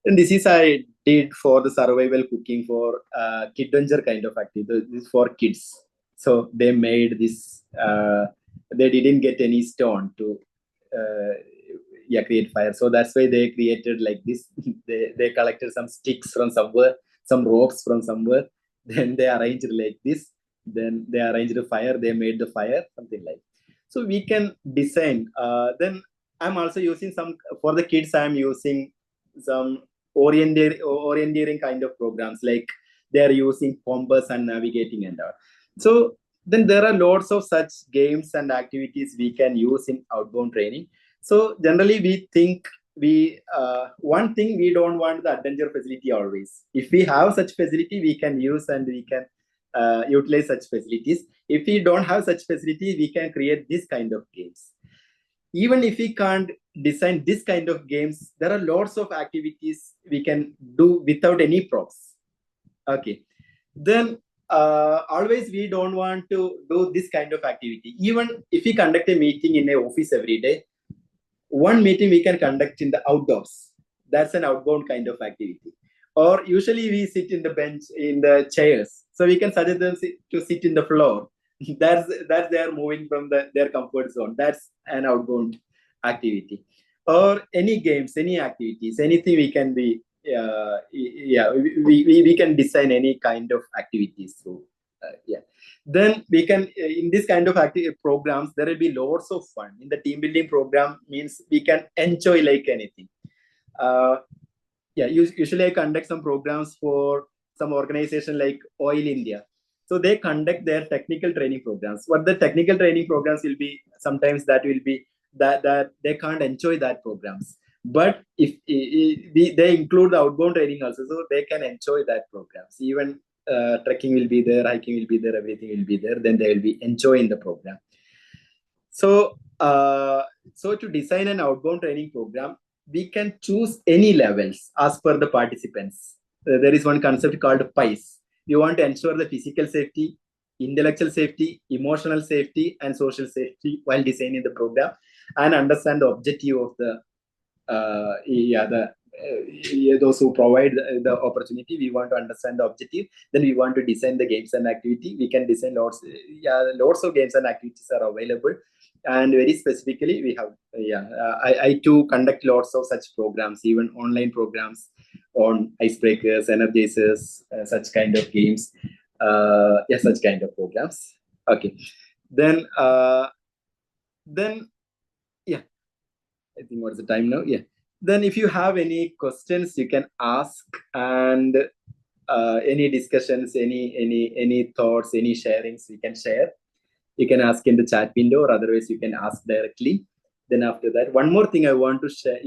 And this is I did for the survival cooking for kid danger kind of activity. This is for kids. So they made this. They didn't get any stone to create fire. So that's why they created like this. they collected some sticks from somewhere, some ropes from somewhere. Then they arranged like this. Then they arranged a fire. They made the fire, something like. So we can design. Then I'm also using some for the kids. I'm using some orienteering kind of programs, like they're using compass and navigating and all. So then there are lots of such games and activities we can use in outbound training. So generally we think one thing, we don't want the adventure facility always. If we have such facility, we can use and we can utilize such facilities. If we don't have such facility, we can create this kind of games. Even if we can't design this kind of games, there are lots of activities we can do without any props. Okay. Then always we don't want to do this kind of activity. Even if we conduct a meeting in an office every day, one meeting we can conduct in the outdoors. That's an outbound kind of activity. Or usually we sit in the bench, in the chairs. So we can suggest them to sit in the floor. That's they are moving from their comfort zone. That's an outbound activity. Or any games, any activities, anything we can be. We can design any kind of activities. So then we can in this kind of programs there will be lots of fun. In the team building program means we can enjoy like anything. Usually I conduct some programs for some organization like Oil India. So they conduct their technical training programs. What the technical training programs will be, sometimes that will be that they can't enjoy that programs. But if they include the outbound training also, so they can enjoy that programs. Even trekking will be there, hiking will be there, everything will be there. Then they will be enjoying the program. So to design an outbound training program, we can choose any levels as per the participants. There is one concept called PICE. We want to ensure the physical safety, intellectual safety, emotional safety, and social safety while designing the program, and understand the objective of those who provide the opportunity. We want to understand the objective. Then we want to design the games and activity. We can design lots of games and activities are available. And very specifically, we have, I too conduct lots of such programs, even online programs on icebreakers, energizers, such kind of games, such kind of programs. Okay, then, yeah, I think what's the time now? Yeah. Then if you have any questions, you can ask, and any discussions, any thoughts, any sharings, you can share. You can ask in the chat window, or otherwise you can ask directly. Then after that, one more thing I want to share.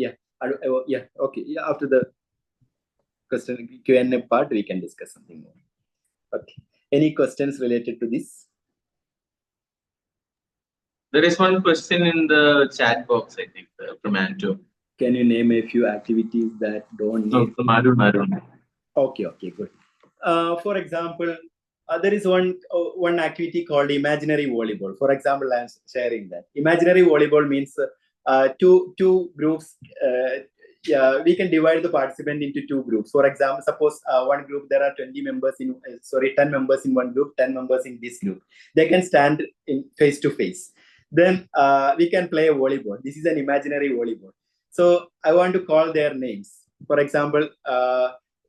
Okay. Yeah, after the question Q&A part, we can discuss something more. Okay. Any questions related to this? There is one question in the chat box, I think, from Anto. Can you name a few activities that don't need? No, from Madhav. Okay, good. For example, there is one activity called imaginary volleyball. For example, I'm sharing that. Imaginary volleyball means two groups. We can divide the participant into two groups. For example, suppose one group, there are 10 members in one group, 10 members in this group. They can stand in face to face. Then we can play a volleyball. This is an imaginary volleyball. So I want to call their names. For example,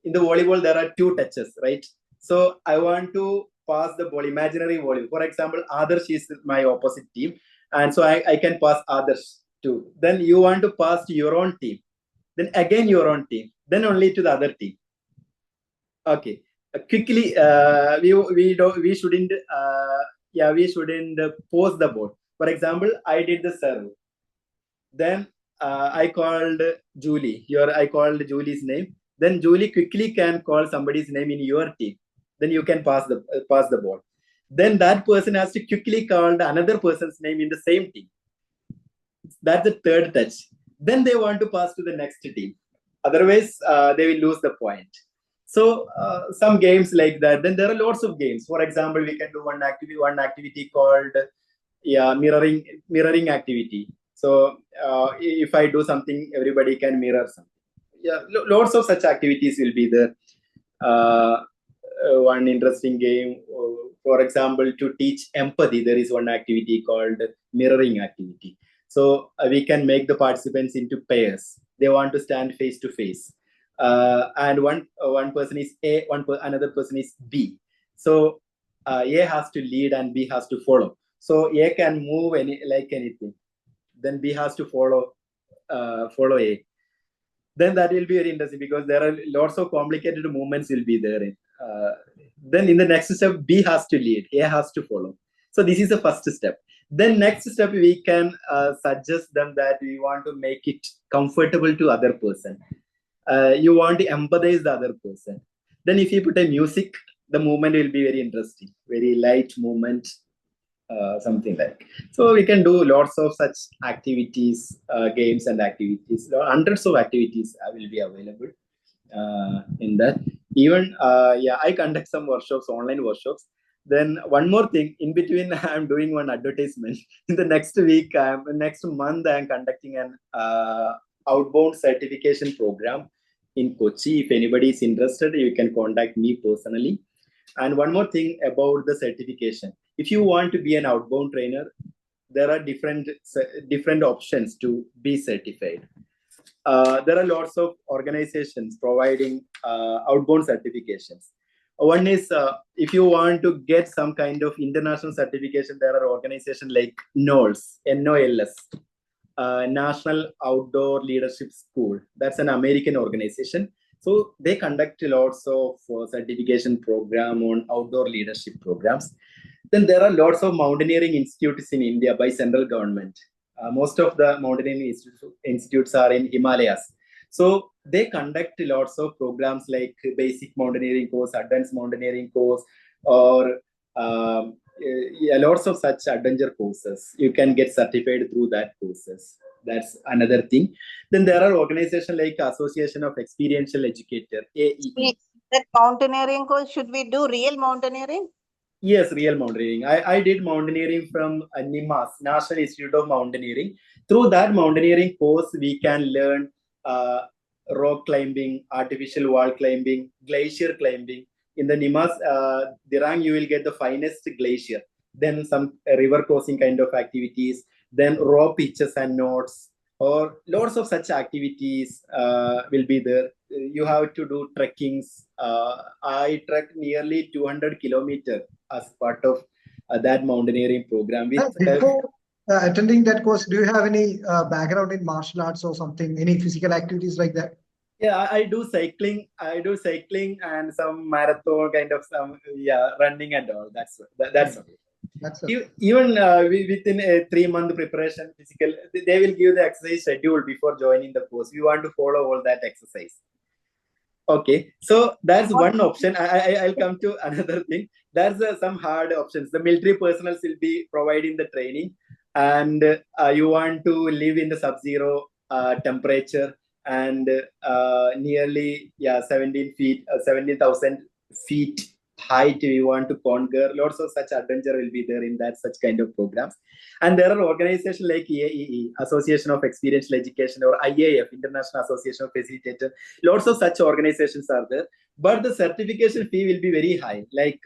in the volleyball, there are two touches, right? So I want to pass the ball, imaginary volleyball. For example, Adarsh is my opposite team. And so I can pass Adarsh too. Then you want to pass to your own team. Then again your own team. Then only to the other team. Okay. Quickly, we shouldn't pose the ball. For example, I did the serve. Then I called Julie. I called Julie's name. Then Julie quickly can call somebody's name in your team. Then you can pass the ball. Then that person has to quickly call another person's name in the same team. That's the third touch. Then they want to pass to the next team. Otherwise, they will lose the point. So some games like that. Then there are lots of games. For example, we can do one activity called mirroring activity. So if I do something, everybody can mirror something. Lots of such activities will be there. One interesting game, for example, to teach empathy, there is one activity called mirroring activity. So we can make the participants into pairs. They want to stand face to face, and one person is A, another person is B. So A has to lead and B has to follow. So A can move like anything. Then B has to follow A. Then that will be very interesting because there are lots of complicated movements will be there. Then in the next step, B has to lead, A has to follow. So this is the first step. Then next step, we can suggest them that we want to make it comfortable to other person. You want to empathize the other person. Then if you put a music, the movement will be very interesting, very light movement. Something like. So we can do lots of such activities, games and activities. Hundreds of activities will be available in that. Even I conduct some workshops, online workshops. Then one more thing, in between, I'm doing one advertisement. In the next month, I'm conducting an outbound certification program in Kochi. If anybody is interested, you can contact me personally. And one more thing about the certification. If you want to be an outbound trainer, there are different options to be certified. There are lots of organizations providing outbound certifications. One is if you want to get some kind of international certification, there are organizations like NOLS, NOLS, National Outdoor Leadership School. That's an American organization. So they conduct lots of certification program on outdoor leadership programs. Then there are lots of mountaineering institutes in India by central government. Most of the mountaineering institutes are in Himalayas. So they conduct lots of programs like basic mountaineering course, advanced mountaineering course, or lots of such adventure courses. You can get certified through that courses. That's another thing. Then there are organizations like Association of Experiential Educator, AEE. That mountaineering course, should we do real mountaineering? Yes, real mountaineering. I did mountaineering from NIMAS, National Institute of Mountaineering. Through that mountaineering course, we can learn rock climbing, artificial wall climbing, glacier climbing. In the NIMAS, Dirang, you will get the finest glacier. Then some river crossing kind of activities. then rope pitches and knots, or lots of such activities will be there. You have to do trekkings. I trekked nearly 200 kilometers as part of that mountaineering program. Before attending that course, do you have any background in martial arts or something, any physical activities like that? Yeah, I do cycling. I do cycling and some marathon kind of some running and all. That's okay. That's okay. Even within a 3-month preparation, physical, they will give the exercise schedule before joining the course. We want to follow all that exercise. Okay, so that's one option. I'll come to another thing. There's some hard options. The military personnel will be providing the training, and you want to live in the sub-zero temperature and nearly 17,000 feet height we want to conquer. Lots of such adventure will be there in that such kind of programs. And there are organizations like EAEE, Association of Experiential Education, or IAF, International Association of Facilitators. Lots of such organizations are there, but the certification fee will be very high. Like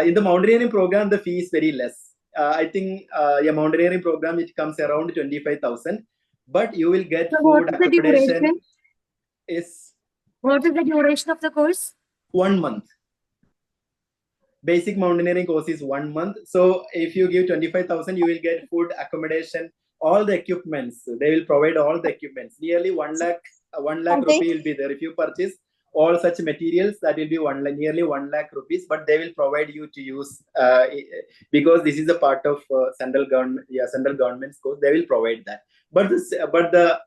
in the mountaineering program, the fee is very less. I think a mountaineering program, it comes around 25,000, but you will get food, accommodation. What is the duration of the course? 1 month. Basic mountaineering course is 1 month. So if you give 25,000, you will get food, accommodation, all the equipments. They will provide all the equipments. Nearly 1 lakh rupee will be there. If you purchase all such materials, that will be nearly 1 lakh rupees. But they will provide you to use because this is a part of central government's course. They will provide that. But the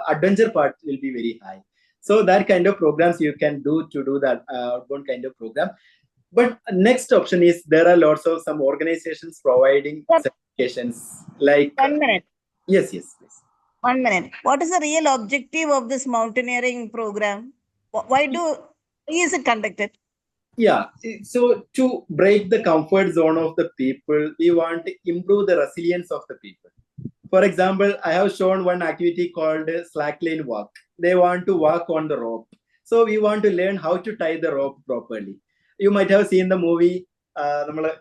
adventure part will be very high. So that kind of programs you can do to do that outbound kind of program. But next option is there are lots of some organizations providing certifications like 1 minute. Yes. 1 minute. What is the real objective of this mountaineering program? Why is it conducted? Yeah, so to break the comfort zone of the people, we want to improve the resilience of the people. For example, I have shown one activity called slackline walk. They want to walk on the rope. So we want to learn how to tie the rope properly. You might have seen the movie, Manumal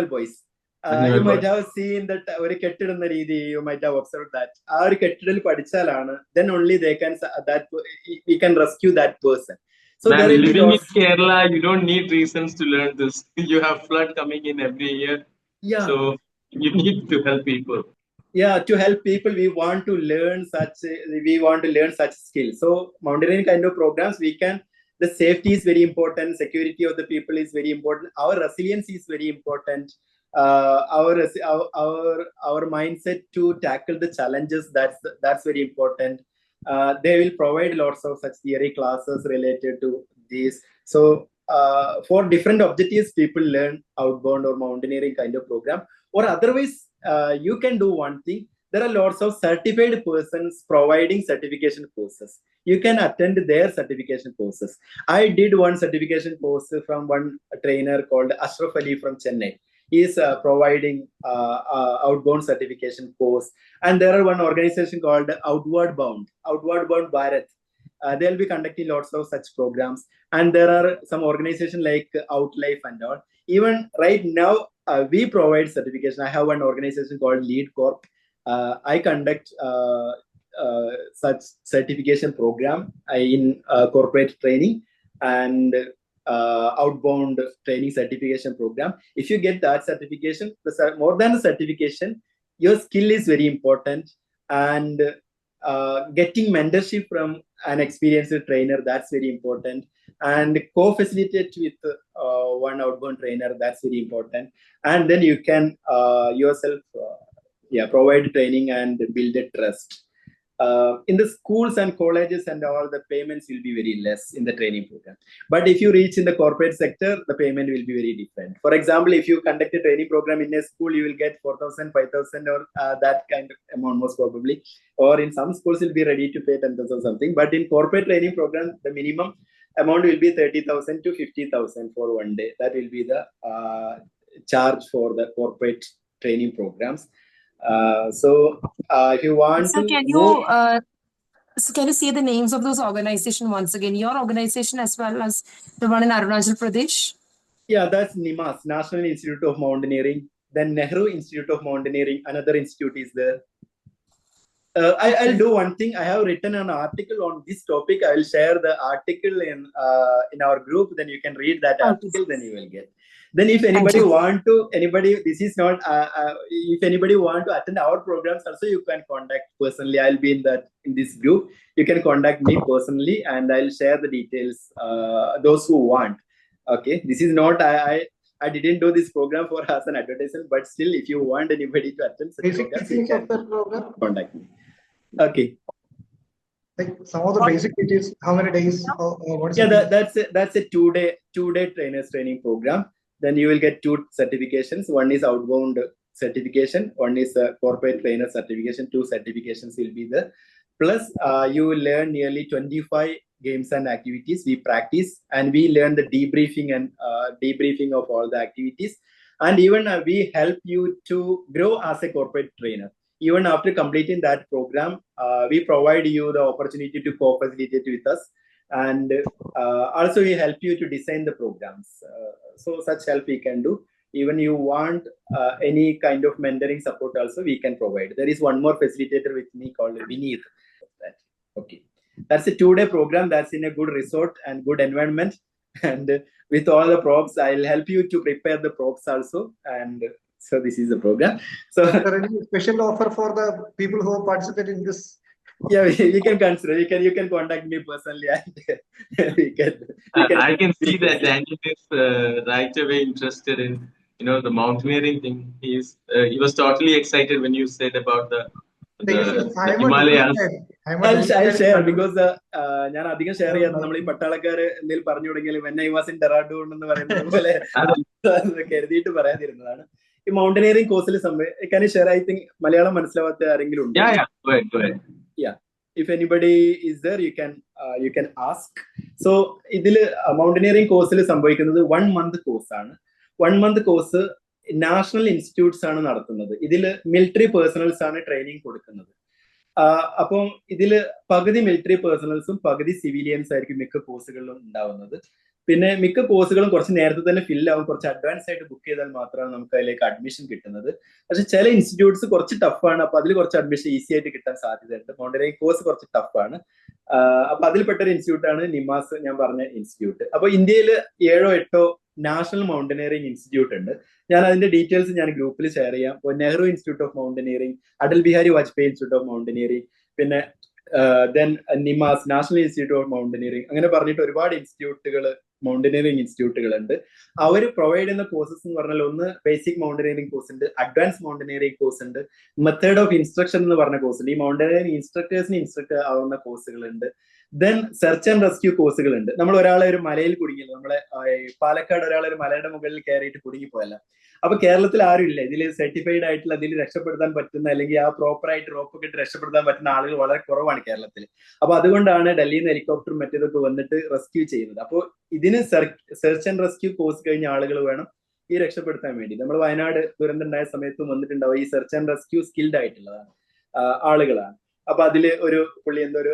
Boys. You might have seen that you might have observed that. Then only we can rescue that person. So man, living in Kerala, you don't need reasons to learn this. You have flood coming in every year. Yeah. So you need to help people. Yeah, to help people, we want to learn such skills. So mountaineering kind of programs, the safety is very important, security of the people is very important, our resilience is very important, our mindset to tackle the challenges, that's very important. They will provide lots of such theory classes related to this. So for different objectives, people learn outbound or mountaineering kind of program. Or otherwise, you can do one thing. There are lots of certified persons providing certification courses. You can attend their certification courses. I did one certification course from one trainer called Ashraf Ali from Chennai. He is providing outbound certification course. And there are one organization called Outward Bound Bharat. They'll be conducting lots of such programs. And there are some organizations like Outlife and all. Even right now, we provide certification. I have one organization called Lead Corp. I conduct such certification program in corporate training and outbound training certification program. If you get that certification, more than the certification, your skill is very important, and getting mentorship from an experienced trainer, that's very important, and co-facilitate with one outbound trainer, that's very important. And then you can yourself provide training and build a trust. In the schools and colleges and all, the payments will be very less in the training program. But if you reach in the corporate sector, the payment will be very different. For example, if you conduct a training program in a school, you will get 4,000, 5,000 or that kind of amount most probably. Or in some schools, you'll be ready to pay 10,000 or something. But in corporate training program, the minimum amount will be 30,000 to 50,000 for 1 day. That will be the charge for the corporate training programs. So if you want so to can you say the names of those organizations once again? Your organization as well as the one in Arunachal Pradesh? Yeah, that's NIMAS, National Institute of Mountaineering. Then Nehru Institute of Mountaineering, another institute is there. I'll do one thing. I have written an article on this topic. I will share the article in our group. Then you can read that article. Then you will get. Then if anybody this is not. If anybody want to attend our programs, also you can contact personally. I'll be in this group. You can contact me personally, and I'll share the details. Those who want. Okay, this is not I didn't do this program for as an advertisement, but still, if you want anybody to attend such programs, you can contact me. Okay. Like some of the basic details, how many days? What is that's a two-day trainers training program. Then you will get 2 certifications. One is outbound certification. One is corporate trainer certification. 2 certifications will be there. Plus, you will learn nearly 25 games and activities. We practice and we learn the debriefing of all the activities. And even we help you to grow as a corporate trainer. Even after completing that program, we provide you the opportunity to co-facilitate with us. And also we help you to design the programs. So such help we can do. Even you want any kind of mentoring support also, we can provide. There is one more facilitator with me called Vineet. Okay. That's a 2-day program that's in a good resort and good environment. And with all the props, I'll help you to prepare the props also. And so this is the program. So is there any special offer for the people who participate in this? Yeah, we can consider. You can contact me personally. I can see that Daniel is right away interested in the mountaineering thing. He was totally excited when you said about the Himalayas. I'll share because ഞാൻ അധികം share ചെയ്യാം. നമ്മൾ ഈ പട്ടാളക്കാര് എന്തെങ്കിലും പറഞ്ഞു തുടങ്ങിയാൽ when I was in Dehradun എന്ന് പറയുന്നത് പോലെ കരുതിയിട്ട് പറയാതിരുന്നതാണ്. ഈ മൗണ്ടനിയറിംഗ് കോഴ്സിൽ can you share? I think Malayalam മനസ്സിലാവാത്ത ആരെങ്കിലും ഉണ്ടോ? Go ahead. Yeah, if anybody is there, you can ask. So ഇതില് മൗണ്ടനിയറിംഗ് കോഴ്സിൽ സംഭവിക്കുന്നത് 1 month കോഴ്സ് ആണ്. 1 month കോഴ്സ് നാഷണൽ ഇൻസ്റ്റിറ്റ്യൂട്ട്സ് ആണ് നടത്തുന്നത്. ഇതിൽ മിലിറ്ററി പേഴ്സണൽസ് ആണ് ട്രെയിനിങ് കൊടുക്കുന്നത്. അപ്പം ഇതില് പകുതി മിലിറ്ററി പേഴ്സണൽസും പകുതി സിവിലിയൻസ് ആയിരിക്കും മിക്ക കോഴ്സുകളിലും ഉണ്ടാവുന്നത്. പിന്നെ മിക്ക കോഴ്സുകളും കുറച്ച് നേരത്തെ തന്നെ ഫില്ലാവും. കുറച്ച് അഡ്വാൻസ് ആയിട്ട് ബുക്ക് ചെയ്താൽ മാത്രമാണ് നമുക്ക് അതിലേക്ക് അഡ്മിഷൻ കിട്ടുന്നത്. പക്ഷെ ചില ഇൻസ്റ്റിറ്റ്യൂട്ട്സ് കുറച്ച് ടഫാണ്. അപ്പൊ അതിൽ കുറച്ച് അഡ്മിഷൻ ഈസി ആയിട്ട് കിട്ടാൻ സാധ്യതയുണ്ട്. മൗണ്ടനിയറിംഗ് കോഴ്സ് കുറച്ച് ടഫാണ്. അപ്പൊ അതിൽപ്പെട്ട ഒരു ഇൻസ്റ്റിറ്റ്യൂട്ടാണ് നിമാസ്, ഞാൻ പറഞ്ഞ ഇൻസ്റ്റിറ്റ്യൂട്ട്. അപ്പൊ ഇന്ത്യയിൽ 7 or 8 നാഷണൽ മൗണ്ടനിയറിംഗ് ഇൻസ്റ്റിറ്റ്യൂട്ട് ഉണ്ട്. ഞാൻ അതിന്റെ ഡീറ്റെയിൽസ് ഞാൻ ഗ്രൂപ്പിൽ ഷെയർ ചെയ്യാം. Nehru institute of mountaineering, Atal Bihari Vajpayee institute of mountaineering, പിന്നെ then NIMAS, national institute of mountaineering, അങ്ങനെ പറഞ്ഞിട്ട് ഒരുപാട് ഇൻസ്റ്റിറ്റ്യൂട്ടുകൾ, മൗണ്ടനിയറിംഗ് ഇൻസ്റ്റിറ്റ്യൂട്ടുകൾ ഉണ്ട്. അവർ പ്രൊവൈഡ് ചെയ്യുന്ന കോഴ്സസ് എന്ന് പറഞ്ഞാൽ ഒന്ന് ബേസിക് മൗണ്ടനിയറിംഗ് കോഴ്സ് ഉണ്ട്, അഡ്വാൻസ് മൗണ്ടനിയറിംഗ് കോഴ്സ് ഉണ്ട്, മെത്തേഡ് ഓഫ് ഇൻസ്ട്രക്ഷൻ എന്ന് പറഞ്ഞ കോഴ്സ് ഉണ്ട്. ഈ മൗണ്ടനിയറിംഗ് ഇൻസ്ട്രക്ടേഴ്സിന് ഇൻസ്ട്രക്ട് ആവുന്ന കോഴ്സുകളുണ്ട്. ദെൻ സെർച്ച് ആൻഡ് റെസ്ക്യൂ കോഴ്സുകളുണ്ട്. നമ്മൾ ഒരാളെ ഒരു മലയിൽ കുടുങ്ങിയില്ല, നമ്മളെ പാലക്കാട് ഒരാളെ ഒരു മലയുടെ മുകളിൽ കയറിയിട്ട് കുടുങ്ങിപ്പോയല്ല. അപ്പൊ കേരളത്തിൽ ആരും ഇല്ല ഇതിൽ സർട്ടിഫൈഡ് ആയിട്ടുള്ള, ഇതിൽ രക്ഷപ്പെടുത്താൻ പറ്റുന്ന അല്ലെങ്കിൽ ആ പ്രോപ്പർ ആയിട്ട് റോപ്പൊക്കെ ഇട്ട് രക്ഷപ്പെടുത്താൻ പറ്റുന്ന ആളുകൾ വളരെ കുറവാണ് കേരളത്തിൽ. അപ്പൊ അതുകൊണ്ടാണ് ഡൽഹിയിൽ നിന്ന് ഹെലികോപ്റ്ററും മറ്റേതൊക്കെ വന്നിട്ട് റെസ്ക്യൂ ചെയ്യുന്നത്. അപ്പോൾ ഇതിന് സെർച്ച് ആൻഡ് റെസ്ക്യൂ കോഴ്സ് കഴിഞ്ഞ ആളുകൾ വേണം ഈ രക്ഷപ്പെടുത്താൻ വേണ്ടി. നമ്മൾ വയനാട് ദുരന്തം ഉണ്ടായ സമയത്തും വന്നിട്ടുണ്ടാവും ഈ സെർച്ച് ആൻഡ് റെസ്ക്യൂ സ്കിൽഡ് ആയിട്ടുള്ളതാണ് ആളുകളാണ്. അപ്പൊ അതില് ഒരു പുള്ളി എന്തൊരു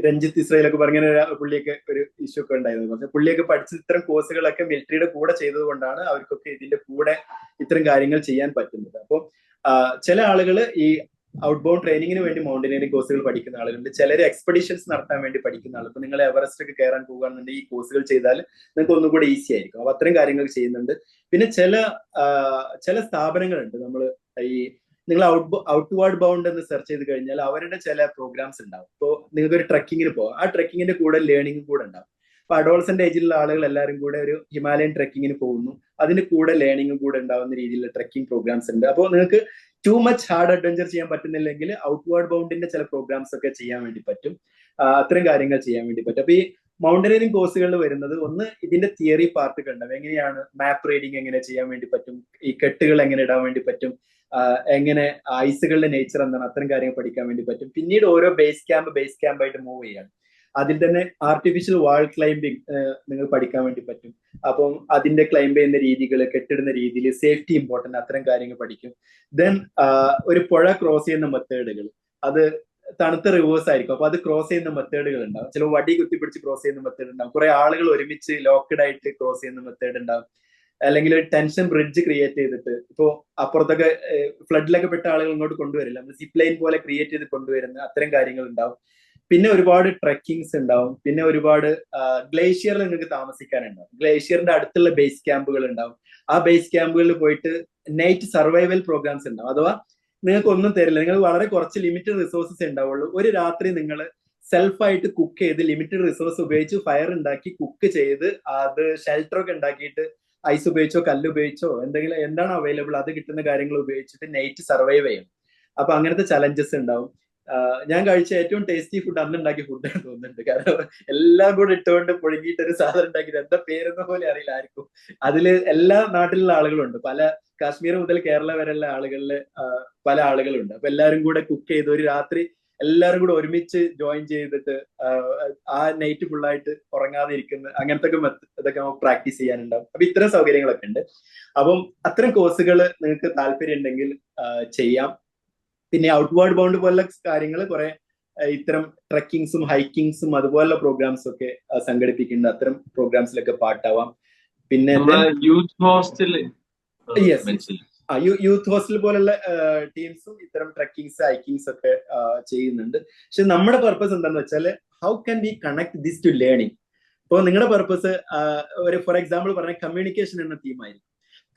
രഞ്ജിത്ത് ഇസ്രയേലൊക്കെ പറഞ്ഞ പുള്ളിയൊക്കെ ഒരു ഇഷ്യൂ ഒക്കെ ഉണ്ടായിരുന്നു. പക്ഷെ പുള്ളിയൊക്കെ പഠിച്ച ഇത്തരം കോഴ്സുകളൊക്കെ മിലിറ്ററിയുടെ കൂടെ ചെയ്തത് കൊണ്ടാണ് അവർക്കൊക്കെ ഇതിന്റെ കൂടെ ഇത്തരം കാര്യങ്ങൾ ചെയ്യാൻ പറ്റുന്നത്. അപ്പോൾ ചില ആളുകൾ ഈ ഔട്ട്ബൗണ്ട് ട്രെയിനിങ്ങിന് വേണ്ടി മൗണ്ടനിയറിംഗ് കോഴ്സുകൾ പഠിക്കുന്ന ആളുകളുണ്ട്. ചിലർ എക്സ്പെഡിഷൻസ് നടത്താൻ വേണ്ടി പഠിക്കുന്ന ആളുകൾ. ഇപ്പൊ നിങ്ങൾ എവറസ്റ്റ് ഒക്കെ കയറാൻ പോകുകയാണെന്നുണ്ടെങ്കിൽ ഈ കോഴ്സുകൾ ചെയ്താൽ നിങ്ങൾക്ക് ഒന്നും കൂടെ ഈസി ആയിരിക്കും. അപ്പൊ അത്തരം കാര്യങ്ങൾ ചെയ്യുന്നുണ്ട്. പിന്നെ ചില സ്ഥാപനങ്ങളുണ്ട്. നമ്മൾ ഈ നിങ്ങൾ ഔട്ട്വേർഡ് ബൗണ്ട് എന്ന് സെർച്ച് ചെയ്ത് കഴിഞ്ഞാൽ അവരുടെ ചില പ്രോഗ്രാംസ് ഉണ്ടാവും. ഇപ്പോൾ നിങ്ങൾക്ക് ഒരു ട്രക്കിങ്ങിന് പോകാം, ആ ട്രക്കിങ്ങിന്റെ കൂടെ ലേണിംഗ് കൂടെ ഉണ്ടാവും. അപ്പൊ അഡോൾസെന്റ് ഏജിലുള്ള ആളുകൾ എല്ലാവരും കൂടെ ഒരു ഹിമാലയൻ ട്രക്കിങ്ങിന് പോകുന്നു, അതിന് കൂടെ ലേണിംഗ് കൂടെ ഉണ്ടാവുന്ന രീതിയിലുള്ള ട്രക്കിംഗ് പ്രോഗ്രാംസ് ഉണ്ട്. അപ്പോൾ നിങ്ങൾക്ക് ടു മച്ച് ഹാർഡ് അഡ്വഞ്ചർ ചെയ്യാൻ പറ്റുന്നില്ലെങ്കിൽ ഔട്ട്വേർഡ് ബൗണ്ടിന്റെ ചില പ്രോഗ്രാംസ് ഒക്കെ ചെയ്യാൻ വേണ്ടി പറ്റും. അത്തരം കാര്യങ്ങൾ ചെയ്യാൻ വേണ്ടി പറ്റും. അപ്പൊ ഈ മൗണ്ടനിയറിംഗ് കോഴ്സുകളിൽ വരുന്നത് ഒന്ന് ഇതിന്റെ തിയറി പാർട്ടുകൾ ഉണ്ടാവും. എങ്ങനെയാണ് മാപ്പ് റീഡിങ് എങ്ങനെ ചെയ്യാൻ വേണ്ടി പറ്റും, ഈ കെട്ടുകൾ എങ്ങനെ ഇടാൻ വേണ്ടി പറ്റും, എങ്ങനെ ഐസുകളുടെ നേച്ചർ എന്താണ്, അത്തരം കാര്യങ്ങൾ പഠിക്കാൻ വേണ്ടി പറ്റും. പിന്നീട് ഓരോ ബേസ് ക്യാമ്പ് ആയിട്ട് മൂവ് ചെയ്യാണ്. അതിൽ തന്നെ ആർട്ടിഫിഷ്യൽ വാൾ ക്ലൈംബിംഗ് നിങ്ങൾ പഠിക്കാൻ വേണ്ടി പറ്റും. അപ്പം അതിന്റെ ക്ലൈംബ് ചെയ്യുന്ന രീതികൾ, കെട്ടിടുന്ന രീതിയിൽ, സേഫ്റ്റി ഇമ്പോർട്ടന്റ്, അത്തരം കാര്യങ്ങൾ പഠിക്കും. ദെൻ ഒരു പുഴ ക്രോസ് ചെയ്യുന്ന മെത്തേഡുകൾ, അത് തണുത്ത റിവേഴ്സ് ആയിരിക്കും. അപ്പൊ അത് ക്രോസ് ചെയ്യുന്ന മെത്തേഡുകൾ ഉണ്ടാവും. ചില വടി കുത്തിപ്പിടിച്ച് ക്രോസ് ചെയ്യുന്ന മെത്തേഡ് ഉണ്ടാവും. കുറെ ആളുകൾ ഒരുമിച്ച് ലോക്ക്ഡ് ആയിട്ട് ക്രോസ് ചെയ്യുന്ന മെത്തേഡ് ഉണ്ടാവും. അല്ലെങ്കിൽ ഒരു ടെൻഷൻ ബ്രിഡ്ജ് ക്രിയേറ്റ് ചെയ്തിട്ട്, ഇപ്പോ അപ്പുറത്തൊക്കെ ഫ്ലഡിലൊക്കെ പെട്ട ആളുകൾ ഇങ്ങോട്ട് കൊണ്ടുവരില്ല, നമ്മൾ സിപ്പ് ലൈൻ പോലെ ക്രിയേറ്റ് ചെയ്ത് കൊണ്ടുവരുന്ന അത്തരം കാര്യങ്ങൾ ഉണ്ടാവും. പിന്നെ ഒരുപാട് ട്രെക്കിങ്സ് ഉണ്ടാവും. പിന്നെ ഒരുപാട് ഗ്ലേഷ്യറിൽ നിങ്ങൾക്ക് താമസിക്കാനുണ്ടാവും. ഗ്ലേഷ്യറിന്റെ അടുത്തുള്ള ബേസ് ക്യാമ്പുകൾ ഉണ്ടാവും. ആ ബേസ് ക്യാമ്പുകളിൽ പോയിട്ട് നൈറ്റ് സർവൈവൽ പ്രോഗ്രാംസ് ഉണ്ടാവും. അഥവാ നിങ്ങൾക്ക് ഒന്നും തരില്ല, നിങ്ങൾ വളരെ കുറച്ച് ലിമിറ്റഡ് റിസോഴ്സസ് ഉണ്ടാവുള്ളൂ. ഒരു രാത്രി നിങ്ങൾ സെൽഫായിട്ട് കുക്ക് ചെയ്ത് ലിമിറ്റഡ് റിസോഴ്സ് ഉപയോഗിച്ച് ഫയർ ഉണ്ടാക്കി കുക്ക് ചെയ്ത് അത് ഷെൽട്ടറൊക്കെ ഉണ്ടാക്കിയിട്ട് ഐസ് ഉപയോഗിച്ചോ കല്ല് ഉപയോഗിച്ചോ എന്തെങ്കിലും എന്താണ് അവൈലബിൾ അത് കിട്ടുന്ന കാര്യങ്ങൾ ഉപയോഗിച്ചിട്ട് നൈറ്റ് സർവൈവ് ചെയ്യണം. അപ്പൊ അങ്ങനത്തെ ചലഞ്ചസ് ഉണ്ടാവും. ഞാൻ കഴിച്ച ഏറ്റവും ടേസ്റ്റി ഫുഡ് അന്ന് ഉണ്ടാക്കിയ ഫുഡാണ് തോന്നുന്നുണ്ട്. കാരണം എല്ലാം കൂടെ ഇട്ടുകൊണ്ട് പുഴുങ്ങിയിട്ട് ഒരു സാധനം ഉണ്ടാക്കിയിട്ട് എന്താ പേരെന്ന പോലെ അറിയില്ല ആർക്കും. അതില് എല്ലാ നാട്ടിലുള്ള ആളുകളുണ്ട്, പല കാശ്മീർ മുതൽ കേരള വരെയുള്ള ആളുകളില് പല ആളുകളുണ്ട്. അപ്പൊ എല്ലാവരും കൂടെ കുക്ക് ചെയ്ത് ഒരു രാത്രി എല്ലാവരും കൂടെ ഒരുമിച്ച് ജോയിൻ ചെയ്തിട്ട് ആ നൈറ്റ് ഫുള്ളായിട്ട് ഉറങ്ങാതെ ഇരിക്കുന്ന അങ്ങനത്തെ ഇതൊക്കെ നമുക്ക് പ്രാക്ടീസ് ചെയ്യാനുണ്ടാവും. അപ്പൊ ഇത്തരം സൗകര്യങ്ങളൊക്കെ ഉണ്ട്. അപ്പം അത്തരം കോഴ്സുകൾ നിങ്ങൾക്ക് താല്പര്യം ഉണ്ടെങ്കിൽ ചെയ്യാം. പിന്നെ ഔട്ട്വേർഡ് ബൗണ്ട് പോലുള്ള കാര്യങ്ങൾ കുറെ ഇത്തരം ട്രക്കിങ്സും ഹൈക്കിങ്സും അതുപോലുള്ള പ്രോഗ്രാംസും ഒക്കെ സംഘടിപ്പിക്കുന്നുണ്ട്. അത്തരം പ്രോഗ്രാംസിലൊക്കെ പാർട്ടാവാം. പിന്നെ യൂത്ത് ഹോസ്റ്റൽ, യൂത്ത് ഹോസ്റ്റൽ പോലുള്ള ടീംസും ഇത്തരം ട്രക്കിങ്സ് ഹൈക്കിങ്സ് ഒക്കെ ചെയ്യുന്നുണ്ട്. പക്ഷെ നമ്മുടെ പർപ്പസ് എന്താണെന്ന് വെച്ചാൽ how can we connect this to learning. ഇപ്പോൾ നിങ്ങളുടെ പർപ്പസ് ഒരു ഫോർ എക്സാമ്പിൾ പറഞ്ഞ കമ്മ്യൂണിക്കേഷൻ എന്ന തീമായിരിക്കും.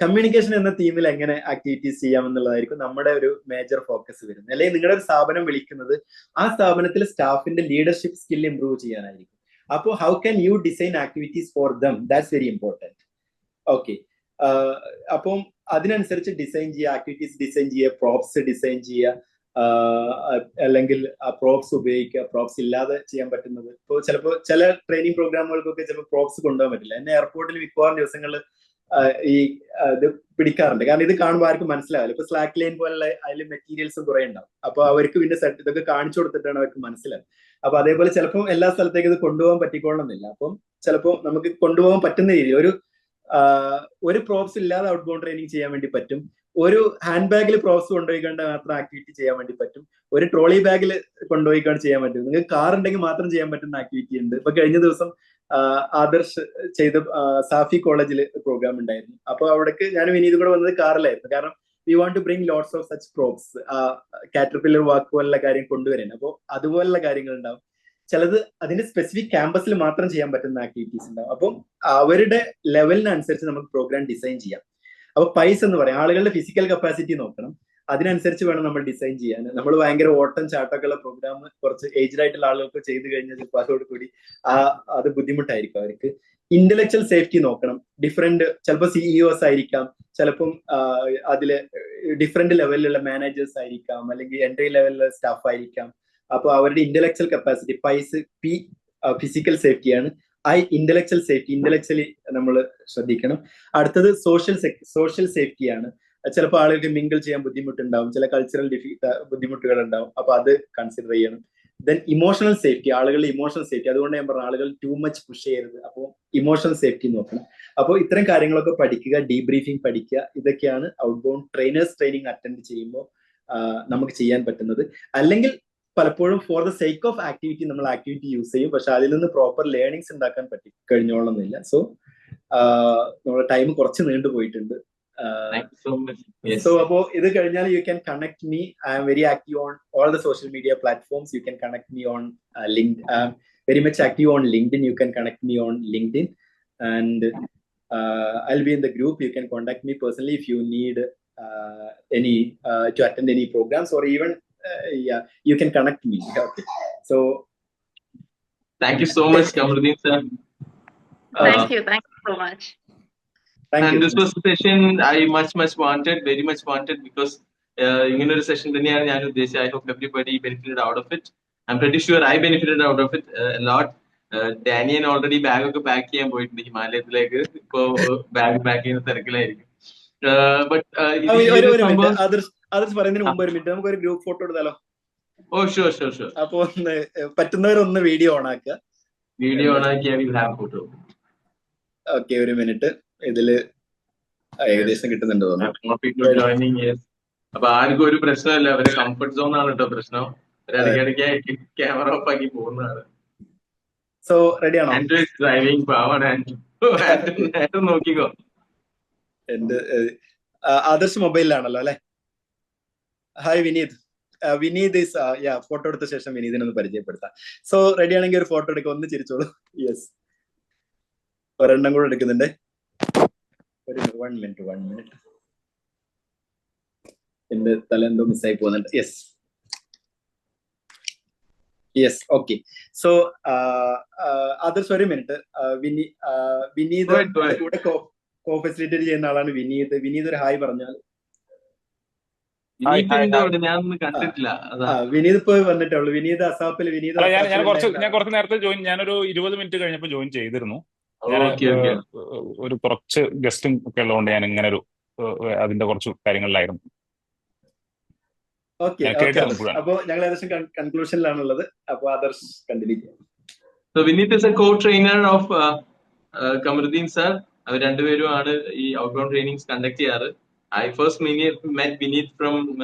കമ്മ്യൂണിക്കേഷൻ എന്ന തീമിൽ എങ്ങനെ ആക്ടിവിറ്റീസ് ചെയ്യാമെന്നുള്ളതായിരിക്കും നമ്മുടെ ഒരു മേജർ ഫോക്കസ് വരുന്നത്. അല്ലെങ്കിൽ നിങ്ങളുടെ ഒരു സ്ഥാപനം വിളിക്കുന്നത് ആ സ്ഥാപനത്തിൽ സ്റ്റാഫിന്റെ ലീഡർഷിപ്പ് സ്കിൽ ഇംപ്രൂവ് ചെയ്യാനായിരിക്കും. അപ്പോൾ how can you design activities for them, that's very important. Okay, അപ്പം അതിനനുസരിച്ച് ഡിസൈൻ ചെയ്യുക, ആക്ടിവിറ്റീസ് ഡിസൈൻ ചെയ്യുക, പ്രോപ്സ് ഡിസൈൻ ചെയ്യുക, അല്ലെങ്കിൽ ആ പ്രോപ്സ് ഉപയോഗിക്കുക. പ്രോപ്സ് ഇല്ലാതെ ചെയ്യാൻ പറ്റുന്നത്, ഇപ്പോൾ ചിലപ്പോൾ ചില ട്രെയിനിങ് പ്രോഗ്രാമുകൾക്കൊക്കെ ചിലപ്പോൾ പ്രോപ്സ് കൊണ്ടുപോകാൻ പറ്റില്ല. എന്നെ എയർപോർട്ടിൽ മിക്കവാറും ദിവസങ്ങളിൽ ഈ ഇത് പിടിക്കാറുണ്ട്. കാരണം ഇത് കാണുമ്പോൾ ആർക്കും മനസ്സിലാവില്ല. ഇപ്പൊ സ്ലാക്ക് ലൈൻ പോലുള്ള അതിൽ മെറ്റീരിയൽസും കുറെ ഉണ്ടാവും. അപ്പൊ അവർക്ക് പിന്നെ സെറ്റ് ഇതൊക്കെ കാണിച്ചു കൊടുത്തിട്ടാണ് അവർക്ക് മനസ്സിലാവും. അപ്പൊ അതേപോലെ ചിലപ്പോൾ എല്ലാ സ്ഥലത്തേക്കും ഇത് കൊണ്ടുപോകാൻ പറ്റിക്കോളണമെന്നില്ല. അപ്പം ചിലപ്പോൾ നമുക്ക് കൊണ്ടുപോകാൻ പറ്റുന്ന രീതിയിൽ ഒരു പ്രോപ്സ് ഇല്ലാതെ ഔട്ട് ബൗണ്ട് ട്രെയിനിങ് ചെയ്യാൻ വേണ്ടി പറ്റും. ഒരു ഹാൻഡ് ബാഗിൽ പ്രോപ്സ് കൊണ്ടുപോയിക്കൊണ്ട് മാത്രം ആക്ടിവിറ്റി ചെയ്യാൻ വേണ്ടി പറ്റും. ഒരു ട്രോളി ബാഗിൽ കൊണ്ടുപോയിക്കൊണ്ട് ചെയ്യാൻ പറ്റും. നിങ്ങൾക്ക് കാർ ഉണ്ടെങ്കിൽ മാത്രം ചെയ്യാൻ പറ്റുന്ന ആക്ടിവിറ്റി ഉണ്ട്. ഇപ്പൊ കഴിഞ്ഞ ദിവസം ആദർശ് ചെയ്ത സാഫി കോളേജിൽ പ്രോഗ്രാം ഉണ്ടായിരുന്നു. അപ്പൊ അവിടേക്ക് ഞാൻ വിനീത് കൂടെ വന്നത് കാറിലായിരുന്നു. കാരണം we want to bring lots of such props, caterpillar walk പോലുള്ള കാര്യം കൊണ്ടുവരാൻ. അപ്പോൾ അതുപോലുള്ള കാര്യങ്ങൾ ഉണ്ടാവും. ചിലത് അതിന്റെ സ്പെസിഫിക് ക്യാമ്പസിൽ മാത്രം ചെയ്യാൻ പറ്റുന്ന ആക്ടിവിറ്റീസ് ഉണ്ടാവും. അപ്പം അവരുടെ ലെവലിനനുസരിച്ച് നമുക്ക് പ്രോഗ്രാം ഡിസൈൻ ചെയ്യാം. അപ്പൊ പൈസ എന്ന് പറയാം, ആളുകളുടെ ഫിസിക്കൽ കപ്പാസിറ്റി നോക്കണം. അതിനനുസരിച്ച് വേണം നമ്മൾ ഡിസൈൻ ചെയ്യാൻ. നമ്മൾ ഭയങ്കര ഓട്ടം ചാട്ടൊക്കെയുള്ള പ്രോഗ്രാം കുറച്ച് ഏജ്ഡ് ആയിട്ടുള്ള ആളുകൾക്ക് ചെയ്ത് കഴിഞ്ഞാൽ ചിലപ്പോൾ അതോടുകൂടി അത് ബുദ്ധിമുട്ടായിരിക്കും അവർക്ക്. ഇന്റലക്ച്വൽ സേഫ്റ്റി നോക്കണം. ഡിഫറെന്റ് ചിലപ്പോൾ സിഇഒസ് ആയിരിക്കാം, ചിലപ്പം അതിലെ ഡിഫറെന്റ് ലെവലിലുള്ള മാനേജേഴ്സ് ആയിരിക്കാം, അല്ലെങ്കിൽ എൻട്രി ലെവലിലുള്ള സ്റ്റാഫ് ആയിരിക്കാം. അപ്പോൾ അവരുടെ ഇന്റലക്ച്വൽ കപ്പാസിറ്റി, പി ഫിസിക്കൽ സേഫ്റ്റിയാണ്. ഇന്റലക്ച്വൽ സേഫ്റ്റി, ഇന്റലക്ച്വലി നമ്മൾ ശ്രദ്ധിക്കണം. അടുത്തത് സോഷ്യൽ സേഫ്റ്റിയാണ്. ചിലപ്പോൾ ആളുകൾക്ക് മിങ്കിൾ ചെയ്യാൻ ബുദ്ധിമുട്ടുണ്ടാവും, ചില കൾച്ചറൽ ബുദ്ധിമുട്ടുകൾ ഉണ്ടാവും. അപ്പൊ അത് കൺസിഡർ ചെയ്യണം. ദെൻ ഇമോഷണൽ സേഫ്റ്റി, ആളുകളുടെ ഇമോഷണൽ സേഫ്റ്റി. അതുകൊണ്ട് ഞാൻ പറഞ്ഞ ആളുകൾ ടു മച്ച് പുഷ് ചെയ്യരുത്. അപ്പോൾ ഇമോഷണൽ സേഫ്റ്റി നോക്കണം. അപ്പോൾ ഇത്തരം കാര്യങ്ങളൊക്കെ പഠിക്കുക, ഡീബ്രീഫിംഗ് പഠിക്കുക. ഇതൊക്കെയാണ് ഔട്ട്ബൗണ്ട് ട്രെയിനിങ് അറ്റൻഡ് ചെയ്യുമ്പോൾ നമുക്ക് ചെയ്യാൻ പറ്റുന്നത്. അല്ലെങ്കിൽ പലപ്പോഴും for the sake of activity നമ്മൾ ആക്ടിവിറ്റി യൂസ് ചെയ്യും, പക്ഷെ അതിൽ നിന്ന് പ്രോപ്പർ ലേണിങ്സ് ഉണ്ടാക്കാൻ കഴിഞ്ഞോളന്നില്ല. സോ നമ്മുടെ ടൈം കുറച്ച് നീണ്ടു പോയിട്ടുണ്ട്. സോ അപ്പോ ഇത് കഴിഞ്ഞാൽ you can connect me. I am very active on all the social media platforms. You can connect me on very much active on LinkedIn. You can connect me on LinkedIn, and I'll be in the group. You can contact me personally if you need any to attend any programs, or even you can connect me. Okay, so thank you so much, Khamarudheen sir. Thank you so much. And this was a session I very much wanted, because in a session I hope everybody benefited out of it. I'm pretty sure I benefited out of it a lot. Daniel already bag pack ചെയ്യാൻ പോയിട്ടുണ്ട് ഹിമാലയത്തിലേക്ക്. ഇപ്പോ bag pack ചെയ്യുന്ന തിരക്കിലായിരിക്കും. ആദർശ് പറയുന്നതിന് മുമ്പ് ഒരു minute, നമുക്ക് ഒരു group photo എടുത്താലോ? Oh sure. അപ്പൊ പറ്റുന്നവരൊന്ന് വീഡിയോ ഓൺ ആക്കുക. ഫോട്ടോ. ഓക്കെ, ഒരു മിനിറ്റ്. ഇതില് ഏകദേശം കിട്ടുന്നുണ്ട് തോന്നുന്നു. അപ്പൊ ആർക്കും ഒരു പ്രശ്നമല്ല, അവരെ കംഫർട്ട് സോൺ ആണ് കേട്ടോ പ്രശ്നം. ഇടയ്ക്കിടയ്ക്ക് ക്യാമറ ഓഫ് ആക്കി പോകുന്നതാണ്. സോ റെഡി ആണോ? ഡ്രൈവിംഗ് പാവാണ്. നോക്കിക്കോ. എന്റെ ആദർശ് മൊബൈലിലാണല്ലോ അല്ലെ? Hi Vineeth. Vineeth is photo എടുത്ത ശേഷം വിനീതിനൊന്ന് പരിചയപ്പെടുത്താം. സോ റെഡി ആണെങ്കിൽ ഒരു ഫോട്ടോ എടുക്കുക, ഒന്ന് ചിരിച്ചോളൂ. യെസ്, ഒരെണ്ണം കൂടെ എടുക്കുന്നുണ്ട്. ഒരു 1 മിനിറ്റ്. എന്റെ തല എന്തോ മിസ്സായി പോകുന്നുണ്ട്. Yes okay. സോ ആദർശ് ഒരു മിനിറ്റ്. വിനീത് കൂടെ കോ ഫെസിലിറ്റേറ്റ് ചെയ്യുന്ന ആളാണ് വിനീത്. വിനീത് ഒരു ഹായ് പറഞ്ഞാൽ. ഞാനൊന്നും കണ്ടിട്ടില്ല. വിനീത് ഇപ്പൊ വന്നിട്ടുള്ളൂ. വിനീത് അസാപ്പിൽ. വിനീത് ഞാൻ കുറച്ച് നേരത്തെ ഞാനൊരു 20 മിനിറ്റ് കഴിഞ്ഞപ്പോൾ ജോയിൻ ചെയ്തിരുന്നു. ഒരു കുറച്ച് ഗസ്റ്റും ഒക്കെ ഉള്ളതുകൊണ്ട് ഞാൻ ഇങ്ങനെ ഒരു അതിന്റെ കുറച്ച് കാര്യങ്ങളിലായിരുന്നു. അപ്പൊ ഞങ്ങൾ ഏകദേശം കൺക്ലൂഷനിലാണുള്ളത്. അപ്പൊ ആദർശ് കണ്ടിന്യൂ ചെയ്യാം. So Vineet is a co-trainer of Khamarudheen sir. അവർ രണ്ടുപേരുമാണ് ഈ ഔട്ട്ബൗണ്ട് ട്രെയിനിങ്സ് കണ്ടക്ട് ചെയ്യാറ്. I first met Vineet from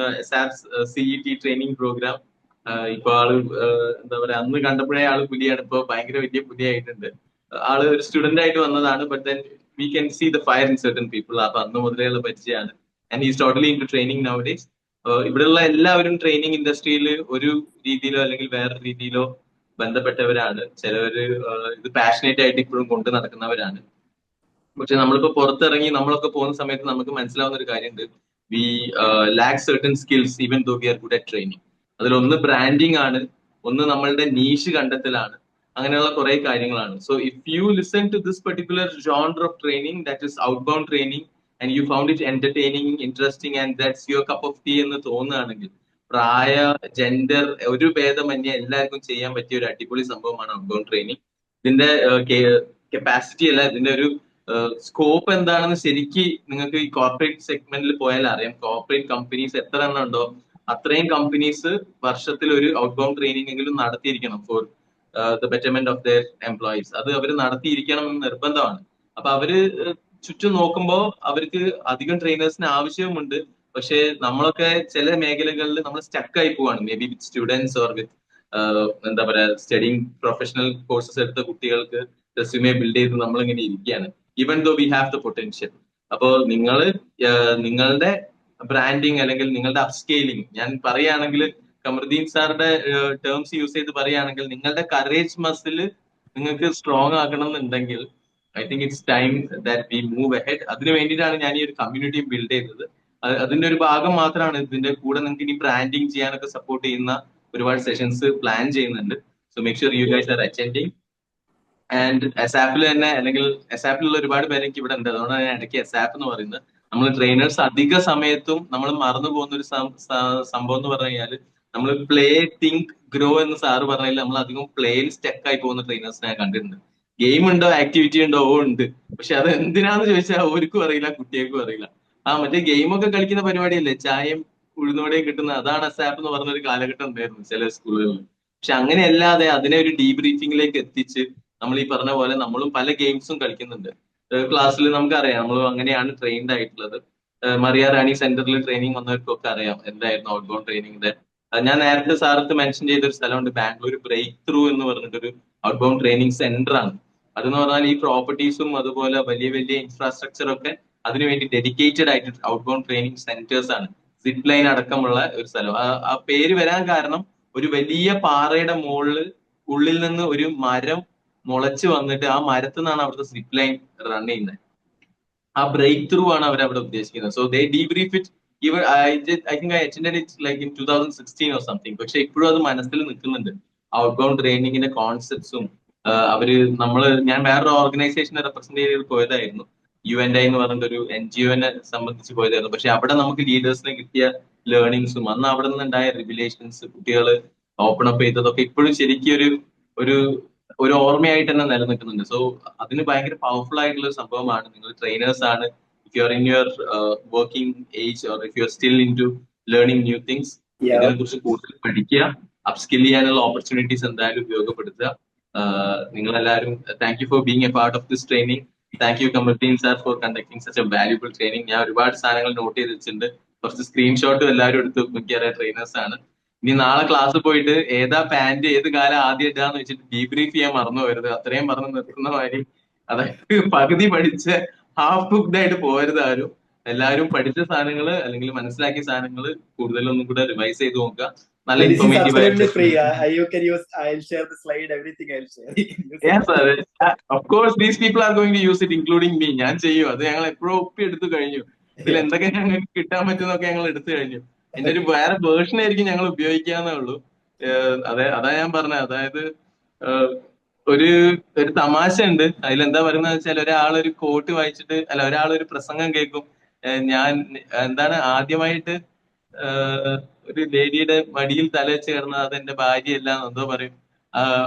SAP's CET training programme. ഇപ്പൊ ആള് എന്താ പറയാ, അന്ന് കണ്ടപ്പോഴേ ആള് പുലിയാണ്. ഇപ്പൊ ഭയങ്കര വലിയ പുലിയായിട്ടുണ്ട്. ആള് ഒരു സ്റ്റുഡന്റ് ആയിട്ട് വന്നതാണ്. But then we can see the fire in certain people. അപ്പൊ അന്ന് മുതലേ ഉള്ള പരിചയമാണ്. And he's totally into training nowadays. ഇവിടെയുള്ള എല്ലാവരും ട്രെയിനിങ് ഇൻഡസ്ട്രിയിൽ ഒരു രീതിയിലോ അല്ലെങ്കിൽ വേറൊരു രീതിയിലോ ബന്ധപ്പെട്ടവരാണ്. ചിലവര് ഇത് പാഷനേറ്റ് ആയിട്ട് ഇപ്പോഴും കൊണ്ട് നടക്കുന്നവരാണ്. പക്ഷെ നമ്മളിപ്പോ പുറത്തിറങ്ങി നമ്മളൊക്കെ പോകുന്ന സമയത്ത് നമുക്ക് മനസ്സിലാവുന്ന ഒരു കാര്യമുണ്ട്. We lack certain skills even though we are good at training. അതിലൊന്ന് ബ്രാൻഡിങ് ആണ്, ഒന്ന് നമ്മളുടെ നീഷ് കണ്ടെത്തലാണ്, അങ്ങനെയുള്ള കുറെ കാര്യങ്ങളാണ്. So if you listen to this particular genre of training, that is outbound training, and you found it entertaining, interesting and that's your cup of tea എന്ന് തോന്നുകയാണെങ്കിൽ, പ്രായ, ജെൻഡർ ഒരു ഭേദമന്യേ എല്ലാവർക്കും ചെയ്യാൻ പറ്റിയ ഒരു അടിപൊളി സംഭവമാണ് ഔട്ട്ബൗണ്ട് ട്രെയിനിങ്. ഇതിന്റെ കപ്പാസിറ്റി അല്ല, ഇതിന്റെ ഒരു സ്കോപ്പ് എന്താണെന്ന് ശരിക്കും നിങ്ങൾക്ക് ഈ കോർപ്പറേറ്റ് സെഗ്മെന്റിൽ പോയാൽ അറിയാം. കോർപ്പറേറ്റ് കമ്പനീസ് എത്ര എണ്ണം ഉണ്ടോ അത്രയും കമ്പനീസ് വർഷത്തിൽ ഒരു ഔട്ട്ബൗണ്ട് ട്രെയിനിങ് എങ്കിലും നടത്തിയിരിക്കണം for the betterment of their employees. അത് അവർ നടത്തിയിരിക്കണം എന്ന് നിർബന്ധമാണ്. അപ്പൊ അവര് ചുറ്റും നോക്കുമ്പോൾ അവർക്ക് അധികം ട്രെയിനേഴ്സിന് ആവശ്യവുമുണ്ട്. പക്ഷെ നമ്മളൊക്കെ ചില മേഖലകളിൽ നമ്മൾ സ്റ്റക്കായി പോവാണ്. May be with students or with എന്താ പറയാ സ്റ്റഡിങ് പ്രൊഫഷണൽ കോഴ്സസ് എടുത്ത കുട്ടികൾക്ക് റെസ്യൂമെ ബിൽഡ് ചെയ്ത് നമ്മളിങ്ങനെ ഇരിക്കുകയാണ്. Even though we have the potential. അപ്പോ നിങ്ങൾ നിങ്ങളുടെ ബ്രാൻഡിങ് അല്ലെങ്കിൽ നിങ്ങളുടെ അപ്സ്കെയിലിംഗ്, ഞാൻ പറയുകയാണെങ്കിൽ കമറുദ്ദീൻ സാറിന്റെ ടേംസ് യൂസ് ചെയ്ത് പറയുകയാണെങ്കിൽ, നിങ്ങളുടെ കറേജ് മസിൽ നിങ്ങൾക്ക് സ്ട്രോങ് ആക്കണം എന്നുണ്ടെങ്കിൽ I think it's time that we move ahead. അതിന് വേണ്ടിയിട്ടാണ് ഞാൻ ഈ ഒരു കമ്മ്യൂണിറ്റി ബിൽഡ് ചെയ്തത്. അതിന്റെ ഒരു ഭാഗം മാത്രമാണ്. ഇതിന്റെ കൂടെ നിങ്ങൾക്ക് ഇനി ബ്രാൻഡിങ് ചെയ്യാനൊക്കെ സപ്പോർട്ട് ചെയ്യുന്ന ഒരുപാട് സെഷൻസ് പ്ലാൻ ചെയ്യുന്നുണ്ട്. So make sure you guys are attending. And എസാപ്പിൽ തന്നെ, അല്ലെങ്കിൽ എസാപ്പിലുള്ള ഒരുപാട് പേര് എനിക്ക് ഇവിടെ ഉണ്ട്, അതുകൊണ്ടാണ് ഞാൻ ഇടയ്ക്ക് എസാപ്പ് എന്ന് പറയുന്നത്. നമ്മൾ ട്രെയിനേഴ്സ് അധിക സമയത്തും നമ്മൾ മറന്നു പോകുന്ന ഒരു സംഭവം എന്ന് പറഞ്ഞു കഴിഞ്ഞാൽ, നമ്മൾ പ്ലേ, തിങ്ക്, ഗ്രോ എന്ന് സാറ് പറഞ്ഞാൽ നമ്മൾ അധികം പ്ലേയിൽ സ്റ്റക്കായി പോകുന്ന ട്രെയിനേഴ്സിനെ ഞാൻ കണ്ടിട്ടുണ്ട്. ഗെയിം ഉണ്ടോ, ആക്ടിവിറ്റി ഉണ്ടോ, ഉണ്ട്. പക്ഷെ അത് എന്തിനാന്ന് ചോദിച്ചാൽ അവർക്കും അറിയില്ല, കുട്ടികൾക്കും അറിയില്ല. മറ്റേ ഗെയിമൊക്കെ കളിക്കുന്ന പരിപാടിയല്ലേ, ചായയും ഉഴുന്നോടെയും കിട്ടുന്ന, അതാണ് എസാപ്പ് എന്ന് പറഞ്ഞൊരു കാലഘട്ടം ഉണ്ടായിരുന്നു ചില സ്കൂളുകളിൽ. പക്ഷെ അങ്ങനെയല്ലാതെ അതിനെ ഒരു ഡീബ്രീഫിംഗിലേക്ക് എത്തിച്ച് നമ്മൾ ഈ പറഞ്ഞ പോലെ നമ്മളും പല ഗെയിംസും കളിക്കുന്നുണ്ട്. ക്ലാസ്സിൽ നമുക്കറിയാം, നമ്മൾ അങ്ങനെയാണ് ട്രെയിൻഡ് ആയിട്ടുള്ളത്. മറിയ റാണി സെന്ററിൽ ട്രെയിനിങ് വന്നവർക്കൊക്കെ അറിയാം എന്തായിരുന്നു ഔട്ട്ബൗണ്ട് ട്രെയിനിങ്ങിന്റെ. ഞാൻ നേരത്തെ സാറത്ത് മെൻഷൻ ചെയ്ത ഒരു സ്ഥലമുണ്ട് ബാംഗ്ലൂർ, ബ്രേക്ക് ത്രൂ എന്ന് പറഞ്ഞിട്ടൊരു ഔട്ട്ബൗണ്ട് ട്രെയിനിങ് സെന്റർ ആണ്. അതെന്ന് പറഞ്ഞാൽ ഈ പ്രോപ്പർട്ടീസും അതുപോലെ വലിയ വലിയ ഇൻഫ്രാസ്ട്രക്ചറൊക്കെ അതിനുവേണ്ടി ഡെഡിക്കേറ്റഡ് ആയിട്ട് ഔട്ട്ബൗണ്ട് ട്രെയിനിങ് സെന്റേഴ്സ് ആണ്. സിപ്പ് ലൈൻ അടക്കമുള്ള ഒരു സ്ഥലം. ആ പേര് വരാൻ കാരണം, ഒരു വലിയ പാറയുടെ ഉള്ളിൽ നിന്ന് ഒരു മരം മുളച്ച് വന്നിട്ട് ആ മരത്തിൽ നിന്നാണ് അവിടുത്തെ സിപ്പ് ലൈൻ റൺ ചെയ്യുന്നത്. ആ ബ്രേക്ക് ത്രൂ ആണ് അവർ അവിടെ ഉദ്ദേശിക്കുന്നത്. So they debrief it. I think I attended it like in 2016 or something. പക്ഷെ ഇപ്പോഴും അത് മനസ്സിൽ നിൽക്കുന്നുണ്ട്. ഔട്ട്ബൗണ്ട് ട്രെയിനിങ്ങിന്റെ കോൺസെപ്റ്റ്സും ഞാൻ വേറൊരു ഓർഗനൈസേഷനെ റെപ്രസെന്റ് ചെയ്ത് പോയതായിരുന്നു. UNI എന്ന് പറഞ്ഞിട്ട് ഒരു NGO-നെ സംബന്ധിച്ച് പോയതായിരുന്നു. പക്ഷെ അവിടെ നമുക്ക് ലീഡേഴ്സിന് കിട്ടിയ ലേണിങ്സും അന്ന് അവിടെ നിന്നുണ്ടായ റിവിലേഷൻസ്, കുട്ടികൾ ഓപ്പൺ അപ്പ് ചെയ്തതൊക്കെ ഇപ്പോഴും ശരിക്കും ഒരു ഓർമ്മയായിട്ട് തന്നെ നിലനിൽക്കുന്നുണ്ട്. സോ അതിന് ഭയങ്കര പവർഫുൾ ആയിട്ടുള്ള ഒരു സംഭവമാണ്. നിങ്ങൾ ട്രെയിനേഴ്സ് ആണ്, if you are in your working age or if you are still in to learning new things, ഇതിനെ കുറിച്ച് കൂടുതൽ പഠിക്കുക, അപ്സ്കിൽ ചെയ്യാനുള്ള ഓപ്പർച്യൂണിറ്റീസ് എന്തായാലും ഉപയോഗപ്പെടുത്തുക. നിങ്ങളെല്ലാവരും thank you for being A part of this training. Thank you Kamaruddin sir for conducting such A valuable training. ഞാൻ ഒരുപാട് സാധനങ്ങൾ നോട്ട് ചെയ്ത് വെച്ചിട്ടുണ്ട്. കുറച്ച് സ്ക്രീൻഷോട്ടും എല്ലാവരും എടുത്ത് നോക്കിയറിയാം ട്രെയിനേഴ്സ് ആണ്. ഇനി നാളെ ക്ലാസ് പോയിട്ട് ഏതാ പാന്റ് ഏത് കാലം ആദ്യം ഇടാന്ന് വെച്ചിട്ട് ഡീബ്രീഫ് ചെയ്യാൻ മറന്നു വരുത്. അത്രയും പറഞ്ഞ് നിർത്തുന്ന മാതിരി, അതായത് പകുതി പഠിച്ച് ഹാഫ് കുക്ക്ഡ് ആയിട്ട് പോകരുത് ആരും. എല്ലാവരും പഠിച്ച സാധനങ്ങൾ അല്ലെങ്കിൽ മനസ്സിലാക്കിയ സാധനങ്ങൾ കൂടുതലൊന്നും കൂടെ റിവൈസ് ചെയ്ത് നോക്കുക. നല്ല This is ഇൻഫോർമേറ്റീവ് absolutely ആയിട്ട്. free. You can use. I'll share the slide. Everything I'll share. Yes, sir. Of course, these people are going to use it, including me. ഞാൻ ചെയ്യും. അത് ഞങ്ങൾ എപ്പോഴും ഒപ്പി എടുത്തു കഴിഞ്ഞു. ഇതിൽ എന്തൊക്കെ ഞങ്ങൾക്ക് കിട്ടാൻ പറ്റുന്നൊക്കെ ഞങ്ങൾ എടുത്തു കഴിഞ്ഞു. എന്റെ ഒരു വേറെ വേർഷൻ ആയിരിക്കും ഞങ്ങൾ ഉപയോഗിക്കാന്നേ ഉള്ളൂ. അതാ ഞാൻ പറഞ്ഞത്. അതായത് ഒരു തമാശ ഉണ്ട്. അതിലെന്താ പറയുന്നത് വെച്ചാൽ ഒരാളൊരു കോട്ട് വായിച്ചിട്ട് ഒരാളൊരു പ്രസംഗം കേൾക്കും. ഞാൻ എന്താണ് ആദ്യമായിട്ട് ഒരു ലേഡിയുടെ മടിയിൽ തല വെച്ച് കിടന്നത് അത് എന്റെ ഭാര്യയല്ല എന്തോ പറയും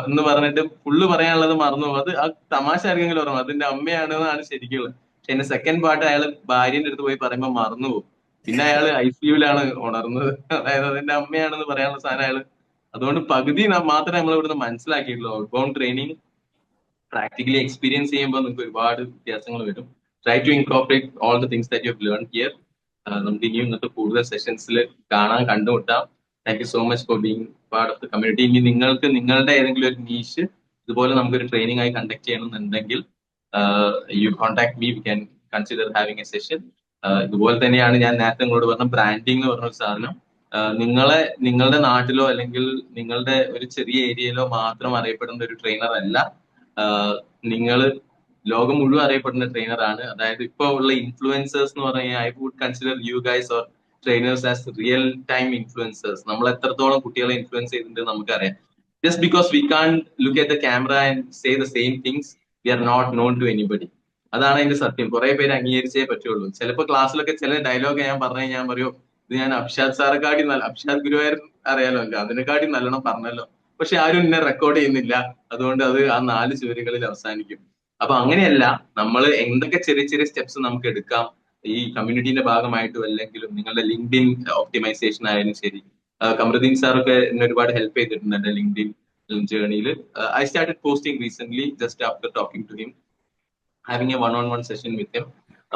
എന്ന് പറഞ്ഞിട്ട് ഫുള്ള് പറയാനുള്ളത് മറന്നു പോകും. അത് ആ തമാശ ആർക്കെങ്കിലും ഓർമ്മ അതിന്റെ അമ്മയാണെന്നാണ് ശരിക്കുള്ളത്. പക്ഷെ എന്റെ സെക്കൻഡ് പാർട്ട് അയാൾ ഭാര്യന്റെ അടുത്ത് പോയി പറയുമ്പോൾ മറന്നു പോകും. പിന്നെ അയാൾ ICUലാണ് ഉണർന്നത്. അതായത് അതിന്റെ അമ്മയാണെന്ന് പറയാനുള്ള സാധനം അയാൾ. അതുകൊണ്ട് പകുതി മാത്രമേ നമ്മൾ ഇവിടുന്ന് മനസ്സിലാക്കിയിട്ടുള്ളൂ. ഔട്ട്ബൗണ്ട് ട്രെയിനിങ് പ്രാക്ടിക്കലി എക്സ്പീരിയൻസ് ചെയ്യുമ്പോൾ നമുക്ക് ഒരുപാട് വ്യത്യാസങ്ങൾ വരും. Try to incorporate all the things that you have learn here. നമുക്ക് ഇനിയും ഇന്നത്തെ കൂടുതൽ സെഷൻസിൽ കണ്ടുമുട്ടാം. Thank you so much for being part of the community. ഇനി നിങ്ങൾക്ക് നിങ്ങളുടെ ഏതെങ്കിലും ഒരു നീഷ് ഇതുപോലെ നമുക്കൊരു ട്രെയിനിങ് ആയി കണ്ടക്ട് ചെയ്യണമെന്നുണ്ടെങ്കിൽ U contact me, we can consider having A session. ഇതുപോലെ തന്നെയാണ് ഞാൻ നേരത്തെ നിങ്ങളോട് പറഞ്ഞ ബ്രാൻഡിങ് എന്ന് പറഞ്ഞ ഒരു സാധനം. നിങ്ങളുടെ നാട്ടിലോ അല്ലെങ്കിൽ നിങ്ങളുടെ ഒരു ചെറിയ ഏരിയയിലോ മാത്രം അറിയപ്പെടുന്ന ഒരു ട്രെയിനർ അല്ല. നിങ്ങൾ ലോകം മുഴുവൻ അറിയപ്പെടുന്ന ട്രെയിനറാണ്. അതായത് ഇപ്പോൾ ഉള്ള ഇൻഫ്ലുവൻസേഴ്സ് എന്ന് പറഞ്ഞാൽ I would consider you guys or trainers as real time influencers. നമ്മൾ എത്രത്തോളം കുട്ടികളെ ഇൻഫ്ലുവൻസ് ചെയ്തിട്ടുണ്ട് നമുക്കറിയാം. Just because we can look at the camera and say the same things, we are not known to anybody. അതാണ് അതിന്റെ സത്യം. കുറെ പേര് അംഗീകരിച്ചേ പറ്റുള്ളൂ. ചിലപ്പോൾ ക്ലാസ്സിലൊക്കെ ചില ഡയലോഗ് ഞാൻ പറഞ്ഞു ഞാൻ പറയും ഇത് ഞാൻ അബ്ഷാദ് സാറെക്കാട്ടി അബ്ഷാദ് ഗുരുവായൂർ അറിയാലോ, അതിനെക്കാട്ടി നല്ലോണം പറഞ്ഞല്ലോ, പക്ഷെ ആരും എന്നെ റെക്കോർഡ് ചെയ്യുന്നില്ല. അതുകൊണ്ട് അത് ആ 4 ചുവരുകളിൽ അവസാനിക്കും. അപ്പൊ അങ്ങനെയല്ല, നമ്മൾ എന്തൊക്കെ ചെറിയ ചെറിയ സ്റ്റെപ്സ് നമുക്ക് എടുക്കാം ഈ കമ്മ്യൂണിറ്റിന്റെ ഭാഗമായിട്ടും അല്ലെങ്കിലും നിങ്ങളുടെ ലിങ്ക്ഡിൻ ഒപ്റ്റിമൈസേഷൻ ആയാലും ശരി. കമറുദ്ദീൻ സാറൊക്കെ എന്നെ ഒരുപാട് ഹെൽപ്പ് ചെയ്തിട്ടുണ്ട് എന്റെ ലിങ്ക്ഡിൻ ജേർണിയിൽ. I started posting recent just after talking to him, having a 1-on-1 session with him.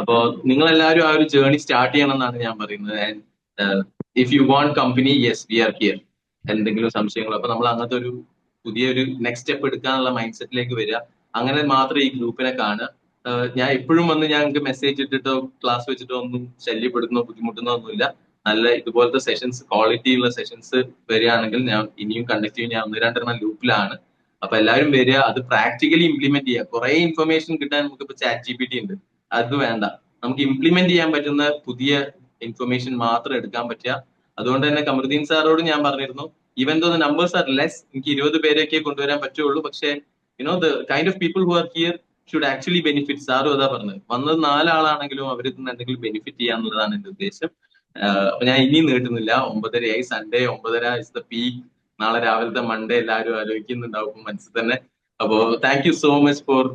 അപ്പോ നിങ്ങൾ എല്ലാവരും ആ ഒരു ജേർണി സ്റ്റാർട്ട് ചെയ്യണം എന്നാണ് ഞാൻ പറയുന്നത്. And if you want company, yes we are here. എന്തെങ്കിലും സംശയങ്ങൾ, അപ്പൊ നമ്മൾ അങ്ങനത്തെ ഒരു പുതിയൊരു നെക്സ്റ്റ് സ്റ്റെപ്പ് എടുക്കാനുള്ള മൈൻഡ് സെറ്റിലേക്ക് വരിക. അങ്ങനെ മാത്രം ഈ ഗ്രൂപ്പിനെ കാണുക. ഞാൻ എപ്പോഴും വന്ന് ഞങ്ങൾക്ക് മെസ്സേജ് ഇട്ടിട്ടോ ക്ലാസ് വെച്ചിട്ടോ ഒന്നും ശല്യപ്പെടുന്നോ ബുദ്ധിമുട്ടുന്നോ ഒന്നുമില്ല. നല്ല ഇതുപോലത്തെ സെഷൻസ്, ക്വാളിറ്റി ഉള്ള സെഷൻസ് വരികയാണെങ്കിൽ ഞാൻ ഇനിയും കണ്ടക്ട് ചെയ്യും. ഞാൻ 1-2 ലൂപ്പിലാണ്. അപ്പൊ എല്ലാവരും വരിക, അത് പ്രാക്ടിക്കലി ഇംപ്ലിമെന്റ് ചെയ്യുക. കുറെ ഇൻഫർമേഷൻ കിട്ടാൻ നമുക്ക് ഇപ്പൊ ChatGPT ഉണ്ട്, അത് വേണ്ട. നമുക്ക് ഇംപ്ലിമെന്റ് ചെയ്യാൻ പറ്റുന്ന പുതിയ ഇൻഫർമേഷൻ മാത്രം എടുക്കാൻ പറ്റുക. അതുകൊണ്ട് തന്നെ കമറുദ്ദീൻ സാറോട് ഞാൻ പറഞ്ഞിരുന്നു, even though the numbers are less, എനിക്ക് 20 പേരെയൊക്കെ കൊണ്ടുവരാൻ പറ്റുള്ളൂ, പക്ഷേ the kind of people who are here should actually benefit. സാറും അതാ പറഞ്ഞത്, വന്നത് 4 ആളാണെങ്കിലും അവരിൽ നിന്ന് എന്തെങ്കിലും ബെനിഫിറ്റ് ചെയ്യാന്നുള്ളതാണ് എന്റെ ഉദ്ദേശം. അപ്പൊ ഞാൻ ഇനിയും നീട്ടുന്നില്ല. 9:30 സൺഡേ 9:30 ഇസ് ദ പീക്ക്. നാളെ രാവിലത്തെ മൺഡേ എല്ലാവരും ആലോചിക്കുന്നുണ്ടാവും മനസ്സിൽ തന്നെ. അപ്പോ thank you so much four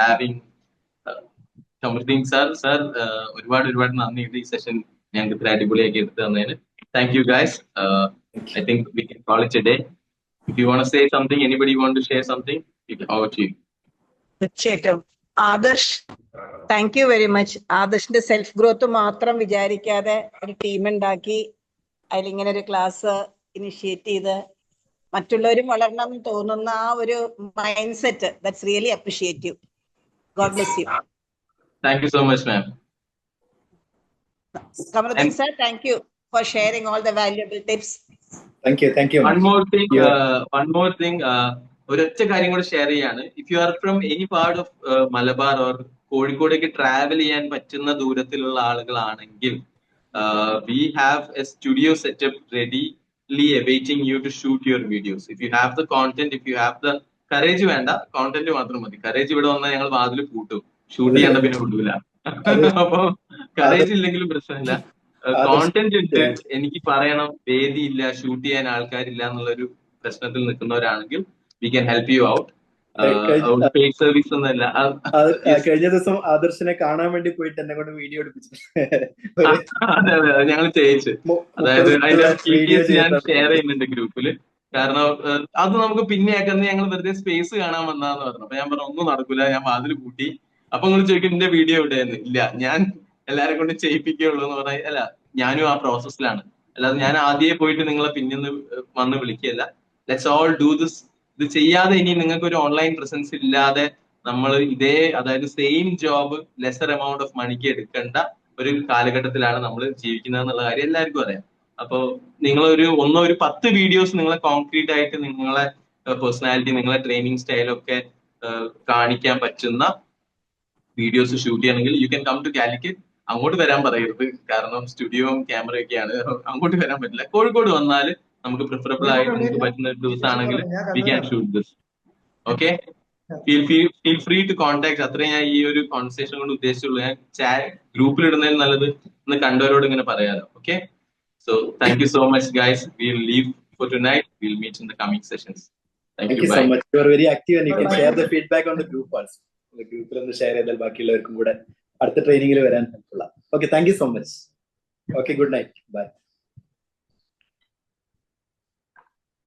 having Kamaruddin sir. ഒരുപാട് നന്ദിയുണ്ട് ഈ സെഷൻ ഞങ്ങൾക്ക് ഇത്ര അടിപൊളിയാക്കി എടുത്തു തന്നതിന്. Thank you guys. I think we can call it a day. If you want to say something, anybody want to share something, over to you. തീർച്ചയായിട്ടും Adarsh, thank you very much. ആദർശിന്റെ self growth മാത്രം വിചാരിക്കാതെ ഒരു team ഉണ്ടാക്കി അതിലിങ്ങനെ ഒരു class initiate ചെയ്ത് മറ്റുള്ളവരും വളരണം എന്ന് തോന്നുന്ന ആ ഒരു mind set, that's really അപ്രിഷിയേറ്റീവ്. God bless you. Thank you so much, ma'am. Khamarudheen sir, thank you for sharing all the valuable tips. Thank you. One more thing. ഒരൊറ്റ കാര്യം കൂടെ ഷെയർ ചെയ്യാണ്. If you are from any part of Malabar or കോഴിക്കോടേക്ക് travel ചെയ്യാൻ പറ്റുന്ന ദൂരത്തിലുള്ള ആളുകളാണെങ്കിൽ we have a studio setup readily awaiting you to shoot your videos. If you have the content, if you have the courage, വേണ്ട, content മാത്രം മതി. Courage ഇവിടെ വന്നാൽ ഞങ്ങൾ വാതിൽ പൂട്ടും, ഷൂട്ട് ചെയ്യേണ്ട പിന്നെ വിടൂല. അപ്പൊ കറേജ് ഇല്ലെങ്കിലും പ്രശ്നമില്ല. കോണ്ടന്റ് ഉണ്ട്, എനിക്ക് പറയണം, വേദിയില്ല, ഷൂട്ട് ചെയ്യാൻ ആൾക്കാരില്ല എന്നുള്ളൊരു പ്രശ്നത്തിൽ നിൽക്കുന്നവരാണെങ്കിൽ we can help you out. Paid service ഒന്നല്ല. കഴിഞ്ഞ ദിവസം ആദർശിനെ കാണാൻ വേണ്ടി പോയിട്ട് എന്നെ കൊണ്ട് വീഡിയോ എടുപ്പിച്ചു. അതെ ഞങ്ങൾ ചെയ്യിച്ചു. അതായത് അതിന്റെ ഡീറ്റെയിൽസ് ഞാൻ ഷെയർ ചെയ്യുന്നുണ്ട് ഗ്രൂപ്പില്. കാരണം അത് നമുക്ക് പിന്നെ ആക്കുന്നത്, ഞങ്ങൾ വെറുതെ സ്പേസ് കാണാൻ വന്നാന്ന് പറഞ്ഞു. അപ്പൊ ഞാൻ പറഞ്ഞു ഒന്നും നടക്കൂല, ഞാൻ വാതിൽ കൂട്ടി. അപ്പൊ നിങ്ങൾ ചോദിക്കും എന്റെ വീഡിയോ എവിടെയെന്ന്. ഇല്ല, ഞാൻ എല്ലാരെ കൊണ്ട് ചെയ്യിപ്പിക്കുകയുള്ളൂ എന്ന് പറഞ്ഞാൽ അല്ല, ഞാനും ആ പ്രോസസ്സിലാണ്. അല്ലാതെ ഞാൻ ആദ്യമേ പോയിട്ട് നിങ്ങളെ പിന്നൊന്ന് വന്ന് വിളിക്കുകയല്ല. Let's all do this. ഇത് ചെയ്യാതെ ഇനി നിങ്ങൾക്ക് ഒരു ഓൺലൈൻ പ്രസൻസ് ഇല്ലാതെ നമ്മൾ ഇതേ അതായത് same job lesser amount of മണിക്ക് എടുക്കേണ്ട ഒരു കാലഘട്ടത്തിലാണ് നമ്മൾ ജീവിക്കുന്നത് എന്നുള്ള കാര്യം എല്ലാവർക്കും അറിയാം. അപ്പോൾ നിങ്ങൾ ഒരു 10 വീഡിയോസ് നിങ്ങളെ കോൺക്രീറ്റ് ആയിട്ട് നിങ്ങളെ പേഴ്സണാലിറ്റി, നിങ്ങളെ ട്രെയിനിങ് സ്റ്റൈലൊക്കെ കാണിക്കാൻ പറ്റുന്ന വീഡിയോസ് ഷൂട്ട് ചെയ്യണമെങ്കിൽ you can come to Calicut. അങ്ങോട്ട് വരാൻ പറയരുത്, കാരണം സ്റ്റുഡിയോയും ക്യാമറയൊക്കെയാണ്, അങ്ങോട്ട് വരാൻ പറ്റില്ല. കോഴിക്കോട് വന്നാൽ നമുക്ക് പ്രിഫറബിൾ ആയിട്ട് നിങ്ങൾക്ക് പറ്റുന്ന ദിവസമാണെങ്കിൽ we can shoot this. Okay, feel free to contact. അത്രയും ഞാൻ ഈ ഒരു കോൺവെർസേഷൻ കൊണ്ട് ഉദ്ദേശിച്ചുള്ളൂ. ഞാൻ ഗ്രൂപ്പിൽ ഇടുന്നതിൽ നല്ലത് ഇന്ന് കണ്ടവരോട് ഇങ്ങനെ പറയാലോ. Okay, so thank you so much guys. We'll leave for tonight. We'll meet in the coming sessions. Thank you. So much. You are very active and you can share the feedback on the group also. The group ഒന്ന് share ചെയ്താൽ ബാക്കിയുള്ളവർക്കും കൂടെ അടുത്ത ട്രെയിനിങ്ങിൽ വരാൻ helpful ആണ്. Okay, thank you so much. Okay, good night. Bye.